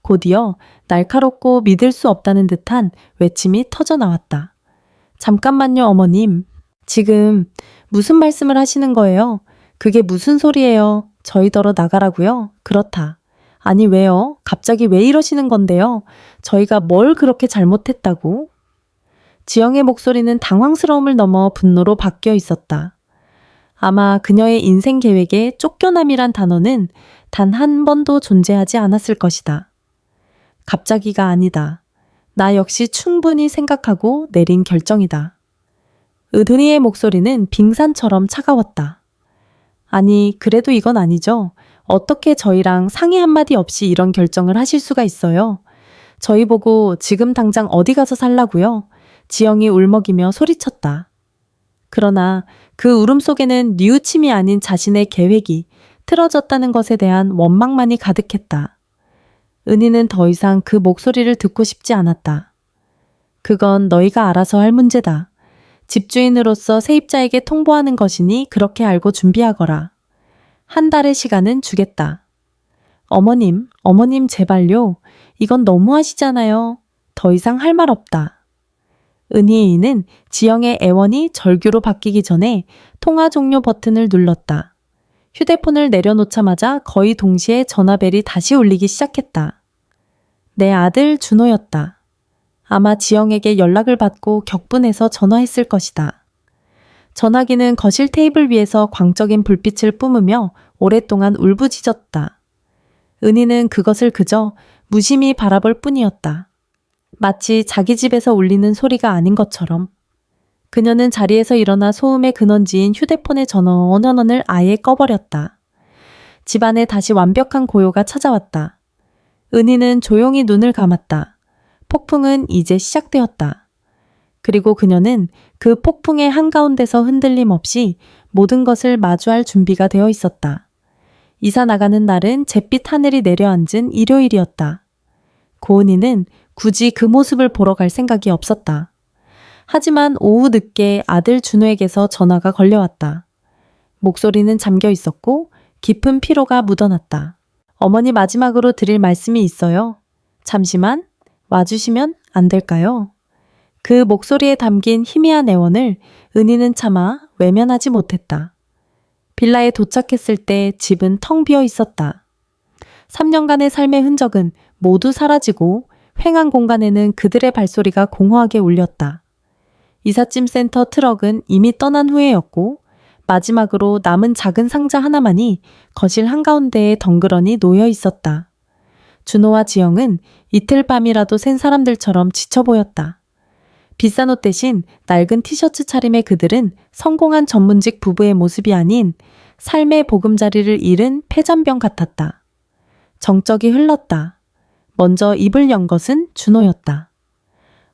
곧이어 날카롭고 믿을 수 없다는 듯한 외침이 터져나왔다. 잠깐만요, 어머님. 지금 무슨 말씀을 하시는 거예요? 그게 무슨 소리예요? 저희더러 나가라고요? 그렇다. 아니 왜요? 갑자기 왜 이러시는 건데요? 저희가 뭘 그렇게 잘못했다고? 지영의 목소리는 당황스러움을 넘어 분노로 바뀌어 있었다. 아마 그녀의 인생 계획에 쫓겨남이란 단어는 단 한 번도 존재하지 않았을 것이다. 갑자기가 아니다. 나 역시 충분히 생각하고 내린 결정이다. 은희의 목소리는 빙산처럼 차가웠다. 아니, 그래도 이건 아니죠. 어떻게 저희랑 상의 한마디 없이 이런 결정을 하실 수가 있어요? 저희 보고 지금 당장 어디 가서 살라고요? 지영이 울먹이며 소리쳤다. 그러나 그 울음 속에는 뉘우침이 아닌 자신의 계획이 틀어졌다는 것에 대한 원망만이 가득했다. 은희는 더 이상 그 목소리를 듣고 싶지 않았다. 그건 너희가 알아서 할 문제다. 집주인으로서 세입자에게 통보하는 것이니 그렇게 알고 준비하거라. 한 달의 시간은 주겠다. 어머님 제발요. 이건 너무하시잖아요. 더 이상 할 말 없다. 은희는 지영의 애원이 절규로 바뀌기 전에 통화 종료 버튼을 눌렀다. 휴대폰을 내려놓자마자 거의 동시에 전화벨이 다시 울리기 시작했다. 내 아들 준호였다. 아마 지영에게 연락을 받고 격분해서 전화했을 것이다. 전화기는 거실 테이블 위에서 광적인 불빛을 뿜으며 오랫동안 울부짖었다. 은희는 그것을 그저 무심히 바라볼 뿐이었다. 마치 자기 집에서 울리는 소리가 아닌 것처럼. 그녀는 자리에서 일어나 소음의 근원지인 휴대폰의 전원을 아예 꺼버렸다. 집안에 다시 완벽한 고요가 찾아왔다. 은희는 조용히 눈을 감았다. 폭풍은 이제 시작되었다. 그리고 그녀는 그 폭풍의 한가운데서 흔들림 없이 모든 것을 마주할 준비가 되어 있었다. 이사 나가는 날은 잿빛 하늘이 내려앉은 일요일이었다. 고은이는 굳이 그 모습을 보러 갈 생각이 없었다. 하지만 오후 늦게 아들 준호에게서 전화가 걸려왔다. 목소리는 잠겨 있었고 깊은 피로가 묻어났다. 어머니 마지막으로 드릴 말씀이 있어요. 잠시만 와주시면 안 될까요? 그 목소리에 담긴 희미한 애원을 은희는 차마 외면하지 못했다. 빌라에 도착했을 때 집은 텅 비어 있었다. 3년간의 삶의 흔적은 모두 사라지고 횡한 공간에는 그들의 발소리가 공허하게 울렸다. 이삿짐 센터 트럭은 이미 떠난 후에였고 마지막으로 남은 작은 상자 하나만이 거실 한가운데에 덩그러니 놓여 있었다. 준호와 지영은 이틀 밤이라도 샌 사람들처럼 지쳐 보였다. 비싼 옷 대신 낡은 티셔츠 차림의 그들은 성공한 전문직 부부의 모습이 아닌 삶의 보금자리를 잃은 폐잔병 같았다. 정적이 흘렀다. 먼저 입을 연 것은 준호였다.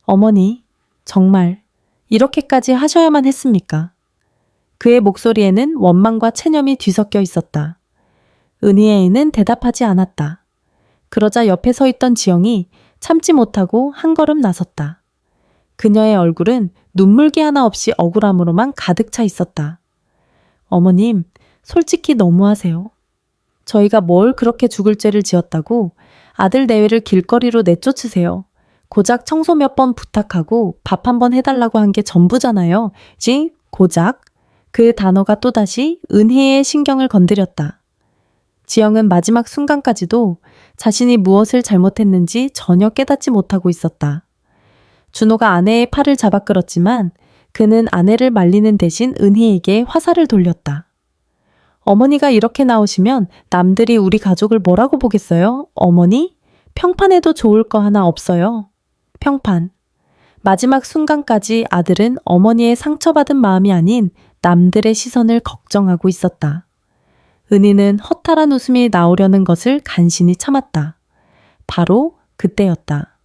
어머니, 정말 이렇게까지 하셔야만 했습니까? 그의 목소리에는 원망과 체념이 뒤섞여 있었다. 은희의 애는 대답하지 않았다. 그러자 옆에 서 있던 지영이 참지 못하고 한 걸음 나섰다. 그녀의 얼굴은 눈물기 하나 없이 억울함으로만 가득 차 있었다. 어머님, 솔직히 너무하세요. 저희가 뭘 그렇게 죽을 죄를 지었다고 아들 내외를 길거리로 내쫓으세요. 고작 청소 몇 번 부탁하고 밥 한 번 해달라고 한 게 전부잖아요. 고작. 그 단어가 또다시 은희의 신경을 건드렸다. 지영은 마지막 순간까지도 자신이 무엇을 잘못했는지 전혀 깨닫지 못하고 있었다. 준호가 아내의 팔을 잡아 끌었지만 그는 아내를 말리는 대신 은희에게 화살을 돌렸다. 어머니가 이렇게 나오시면 남들이 우리 가족을 뭐라고 보겠어요? 어머니? 평판에도 좋을 거 하나 없어요. 평판. 마지막 순간까지 아들은 어머니의 상처받은 마음이 아닌 남들의 시선을 걱정하고 있었다. 은희는 허탈한 웃음이 나오려는 것을 간신히 참았다. 바로 그때였다.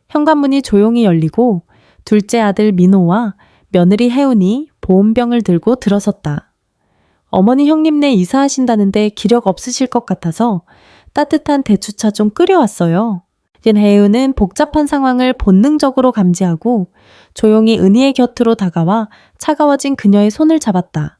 현관문이 조용히 열리고 둘째 아들 민호와 며느리 혜운이 보온병을 들고 들어섰다. 어머니 형님네 이사하신다는데 기력 없으실 것 같아서 따뜻한 대추차 좀 끓여왔어요. 혜은은 복잡한 상황을 본능적으로 감지하고 조용히 은희의 곁으로 다가와 차가워진 그녀의 손을 잡았다.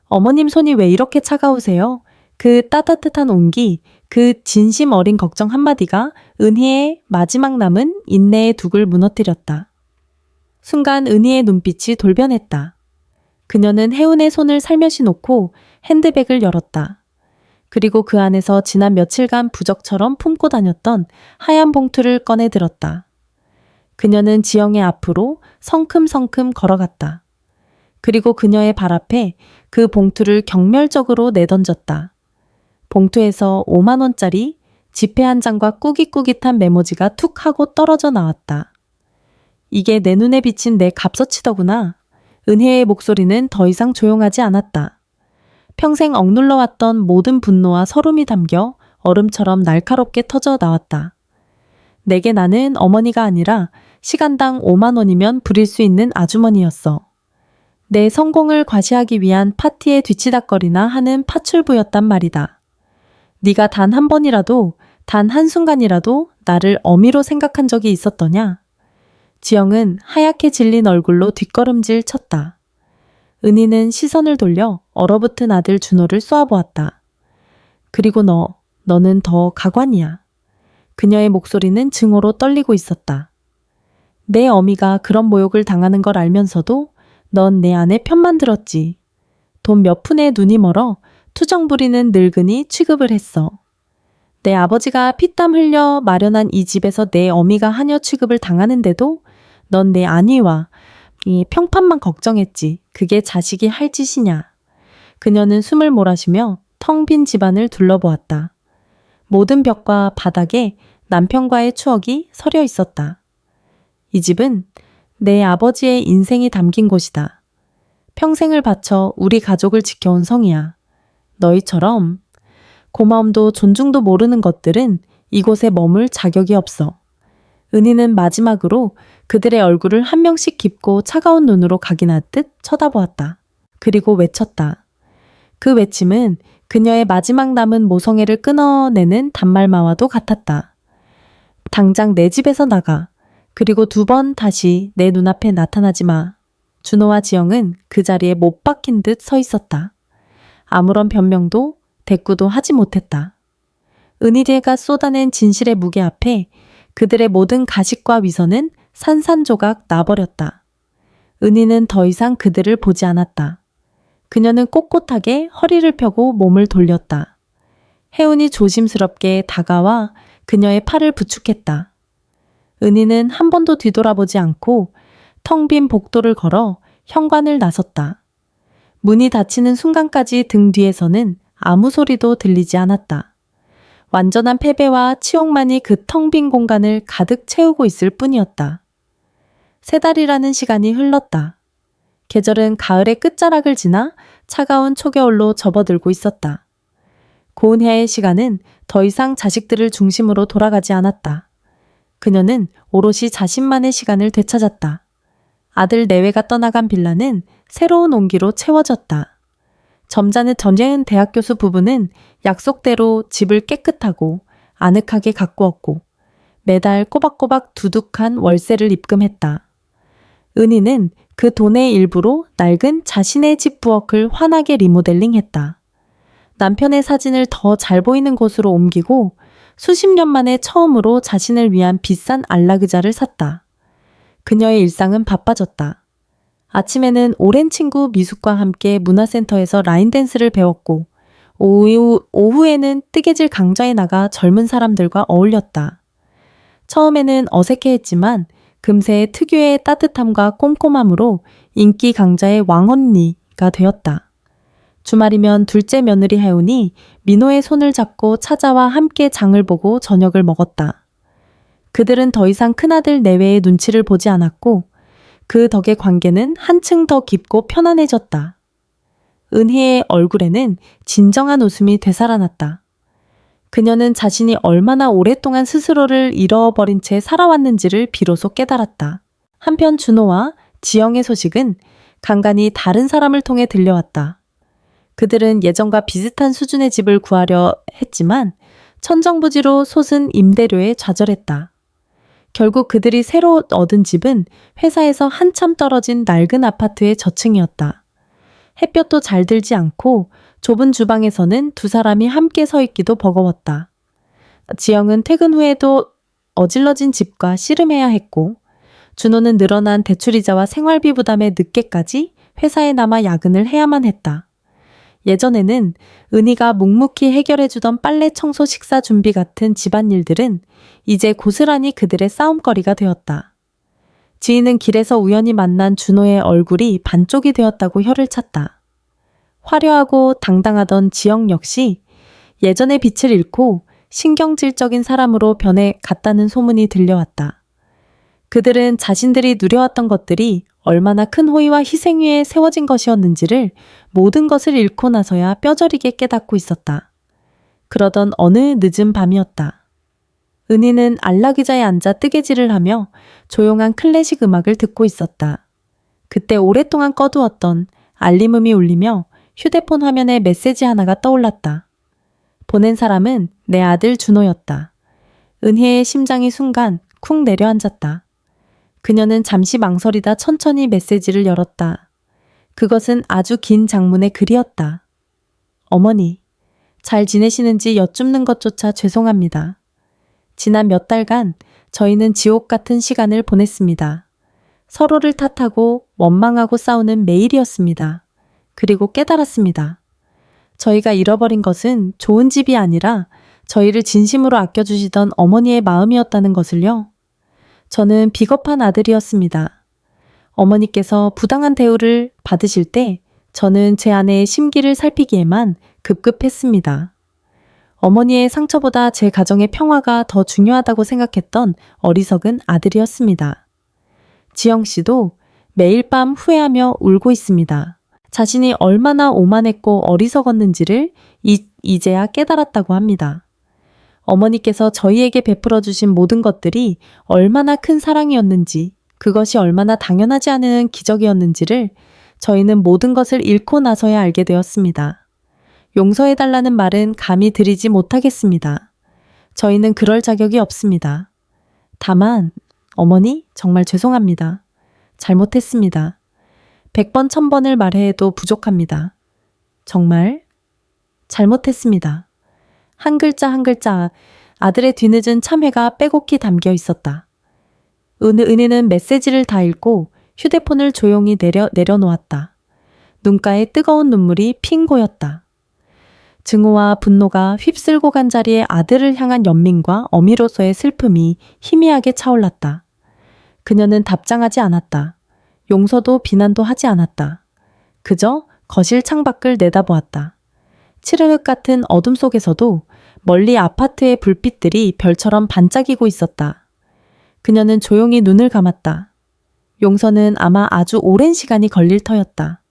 어머님 손이 왜 이렇게 차가우세요? 그 따뜻한 온기, 그 진심 어린 걱정 한마디가 은희의 마지막 남은 인내의 둑을 무너뜨렸다. 순간 은희의 눈빛이 돌변했다. 그녀는 혜운의 손을 살며시 놓고 핸드백을 열었다. 그리고 그 안에서 지난 며칠간 부적처럼 품고 다녔던 하얀 봉투를 꺼내 들었다. 그녀는 지영의 앞으로 성큼성큼 걸어갔다. 그리고 그녀의 발 앞에 그 봉투를 경멸적으로 내던졌다. 봉투에서 5만 원짜리 지폐 한 장과 꾸깃꾸깃한 메모지가 툭 하고 떨어져 나왔다. 이게 내 눈에 비친 내 값어치더구나. 은혜의 목소리는 더 이상 조용하지 않았다. 평생 억눌러왔던 모든 분노와 서름이 담겨 얼음처럼 날카롭게 터져 나왔다. 내게 나는 어머니가 아니라 시간당 5만 원이면 부릴 수 있는 아주머니였어. 내 성공을 과시하기 위한 파티에 뒤치다거리나 하는 파출부였단 말이다. 네가 단 한 번이라도, 단 한순간이라도 나를 어미로 생각한 적이 있었더냐? 지영은 하얗게 질린 얼굴로 뒷걸음질 쳤다. 은희는 시선을 돌려 얼어붙은 아들 준호를 쏘아보았다. 그리고 너는 더 가관이야. 그녀의 목소리는 증오로 떨리고 있었다. 내 어미가 그런 모욕을 당하는 걸 알면서도 넌 내 아내 편만 들었지. 돈 몇 푼에 눈이 멀어 투정 부리는 늙은이 취급을 했어. 내 아버지가 피땀 흘려 마련한 이 집에서 내 어미가 하녀 취급을 당하는데도 넌 내 안위와 이 평판만 걱정했지. 그게 자식이 할 짓이냐. 그녀는 숨을 몰아쉬며 텅 빈 집안을 둘러보았다. 모든 벽과 바닥에 남편과의 추억이 서려 있었다. 이 집은 내 아버지의 인생이 담긴 곳이다. 평생을 바쳐 우리 가족을 지켜온 성이야. 너희처럼 고마움도 존중도 모르는 것들은 이곳에 머물 자격이 없어. 은희는 마지막으로 그들의 얼굴을 한 명씩 깊고 차가운 눈으로 각인하듯 쳐다보았다. 그리고 외쳤다. 그 외침은 그녀의 마지막 남은 모성애를 끊어내는 단말마와도 같았다. 당장 내 집에서 나가. 그리고 2번 다시 내 눈앞에 나타나지 마. 준호와 지영은 그 자리에 못 박힌 듯 서 있었다. 아무런 변명도 대꾸도 하지 못했다. 은희제가 쏟아낸 진실의 무게 앞에 그들의 모든 가식과 위선은 산산조각 나버렸다. 은희는 더 이상 그들을 보지 않았다. 그녀는 꼿꼿하게 허리를 펴고 몸을 돌렸다. 혜운이 조심스럽게 다가와 그녀의 팔을 부축했다. 은희는 한 번도 뒤돌아보지 않고 텅 빈 복도를 걸어 현관을 나섰다. 문이 닫히는 순간까지 등 뒤에서는 아무 소리도 들리지 않았다. 완전한 패배와 치욕만이 그 텅 빈 공간을 가득 채우고 있을 뿐이었다. 3달이라는 시간이 흘렀다. 계절은 가을의 끝자락을 지나 차가운 초겨울로 접어들고 있었다. 고은혜의 시간은 더 이상 자식들을 중심으로 돌아가지 않았다. 그녀는 오롯이 자신만의 시간을 되찾았다. 아들 내외가 떠나간 빌라는 새로운 온기로 채워졌다. 점잖은 대학 교수 부부는 약속대로 집을 깨끗하고 아늑하게 가꾸었고 매달 꼬박꼬박 두둑한 월세를 입금했다. 은희는 그 돈의 일부로 낡은 자신의 집 부엌을 환하게 리모델링했다. 남편의 사진을 더 잘 보이는 곳으로 옮기고 수십 년 만에 처음으로 자신을 위한 비싼 안락의자를 샀다. 그녀의 일상은 바빠졌다. 아침에는 오랜 친구 미숙과 함께 문화센터에서 라인댄스를 배웠고 오후에는 뜨개질 강좌에 나가 젊은 사람들과 어울렸다. 처음에는 어색해했지만 금세 특유의 따뜻함과 꼼꼼함으로 인기 강자의 왕언니가 되었다. 주말이면 둘째 며느리 혜운이 민호의 손을 잡고 찾아와 함께 장을 보고 저녁을 먹었다. 그들은 더 이상 큰아들 내외의 눈치를 보지 않았고 그 덕에 관계는 한층 더 깊고 편안해졌다. 은희의 얼굴에는 진정한 웃음이 되살아났다. 그녀는 자신이 얼마나 오랫동안 스스로를 잃어버린 채 살아왔는지를 비로소 깨달았다. 한편 준호와 지영의 소식은 간간히 다른 사람을 통해 들려왔다. 그들은 예전과 비슷한 수준의 집을 구하려 했지만 천정부지로 솟은 임대료에 좌절했다. 결국 그들이 새로 얻은 집은 회사에서 한참 떨어진 낡은 아파트의 저층이었다. 햇볕도 잘 들지 않고 좁은 주방에서는 두 사람이 함께 서 있기도 버거웠다. 지영은 퇴근 후에도 어질러진 집과 씨름해야 했고 준호는 늘어난 대출이자와 생활비 부담에 늦게까지 회사에 남아 야근을 해야만 했다. 예전에는 은희가 묵묵히 해결해주던 빨래, 청소, 식사 준비 같은 집안일들은 이제 고스란히 그들의 싸움거리가 되었다. 지인은 길에서 우연히 만난 준호의 얼굴이 반쪽이 되었다고 혀를 찼다. 화려하고 당당하던 지영 역시 예전의 빛을 잃고 신경질적인 사람으로 변해갔다는 소문이 들려왔다. 그들은 자신들이 누려왔던 것들이 얼마나 큰 호의와 희생 위에 세워진 것이었는지를 모든 것을 잃고 나서야 뼈저리게 깨닫고 있었다. 그러던 어느 늦은 밤이었다. 은희는 안락의자에 앉아 뜨개질을 하며 조용한 클래식 음악을 듣고 있었다. 그때 오랫동안 꺼두었던 알림음이 울리며 휴대폰 화면에 메시지 하나가 떠올랐다. 보낸 사람은 내 아들 준호였다. 은희의 심장이 순간 쿵 내려앉았다. 그녀는 잠시 망설이다 천천히 메시지를 열었다. 그것은 아주 긴 장문의 글이었다. 어머니, 잘 지내시는지 여쭙는 것조차 죄송합니다. 지난 몇 달간 저희는 지옥 같은 시간을 보냈습니다. 서로를 탓하고 원망하고 싸우는 매일이었습니다. 그리고 깨달았습니다. 저희가 잃어버린 것은 좋은 집이 아니라 저희를 진심으로 아껴주시던 어머니의 마음이었다는 것을요. 저는 비겁한 아들이었습니다. 어머니께서 부당한 대우를 받으실 때 저는 제 아내의 심기를 살피기에만 급급했습니다. 어머니의 상처보다 제 가정의 평화가 더 중요하다고 생각했던 어리석은 아들이었습니다. 지영 씨도 매일 밤 후회하며 울고 있습니다. 자신이 얼마나 오만했고 어리석었는지를 이제야 깨달았다고 합니다. 어머니께서 저희에게 베풀어 주신 모든 것들이 얼마나 큰 사랑이었는지, 그것이 얼마나 당연하지 않은 기적이었는지를 저희는 모든 것을 잃고 나서야 알게 되었습니다. 용서해달라는 말은 감히 드리지 못하겠습니다. 저희는 그럴 자격이 없습니다. 다만 어머니 정말 죄송합니다. 잘못했습니다. 100번 1000번을 말해도 부족합니다. 정말 잘못했습니다. 한 글자 한 글자 아들의 뒤늦은 참회가 빼곡히 담겨 있었다. 은희는 메시지를 다 읽고 휴대폰을 조용히 내려놓았다. 눈가에 뜨거운 눈물이 핑 고였다. 증오와 분노가 휩쓸고 간 자리에 아들을 향한 연민과 어미로서의 슬픔이 희미하게 차올랐다. 그녀는 답장하지 않았다. 용서도 비난도 하지 않았다. 그저 거실 창밖을 내다보았다. 칠흑 같은 어둠 속에서도 멀리 아파트의 불빛들이 별처럼 반짝이고 있었다. 그녀는 조용히 눈을 감았다. 용서는 아마 아주 오랜 시간이 걸릴 터였다.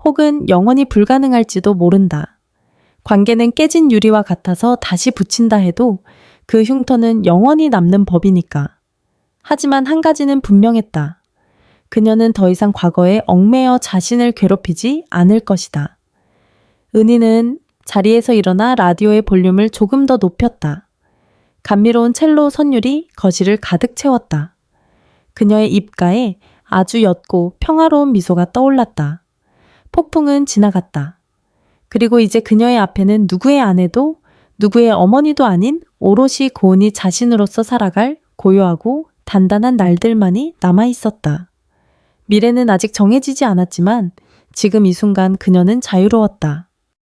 혹은 영원히 불가능할지도 모른다. 관계는 깨진 유리와 같아서 다시 붙인다 해도 그 흉터는 영원히 남는 법이니까. 하지만 한 가지는 분명했다. 그녀는 더 이상 과거에 얽매여 자신을 괴롭히지 않을 것이다. 은희는 자리에서 일어나 라디오의 볼륨을 조금 더 높였다. 감미로운 첼로 선율이 거실을 가득 채웠다. 그녀의 입가에 아주 옅고 평화로운 미소가 떠올랐다. 폭풍은 지나갔다. 그리고 이제 그녀의 앞에는 누구의 아내도 누구의 어머니도 아닌 오롯이 고은이 자신으로서 살아갈 고요하고 단단한 날들만이 남아있었다. 미래는 아직 정해지지 않았지만 지금 이 순간 그녀는 자유로웠다.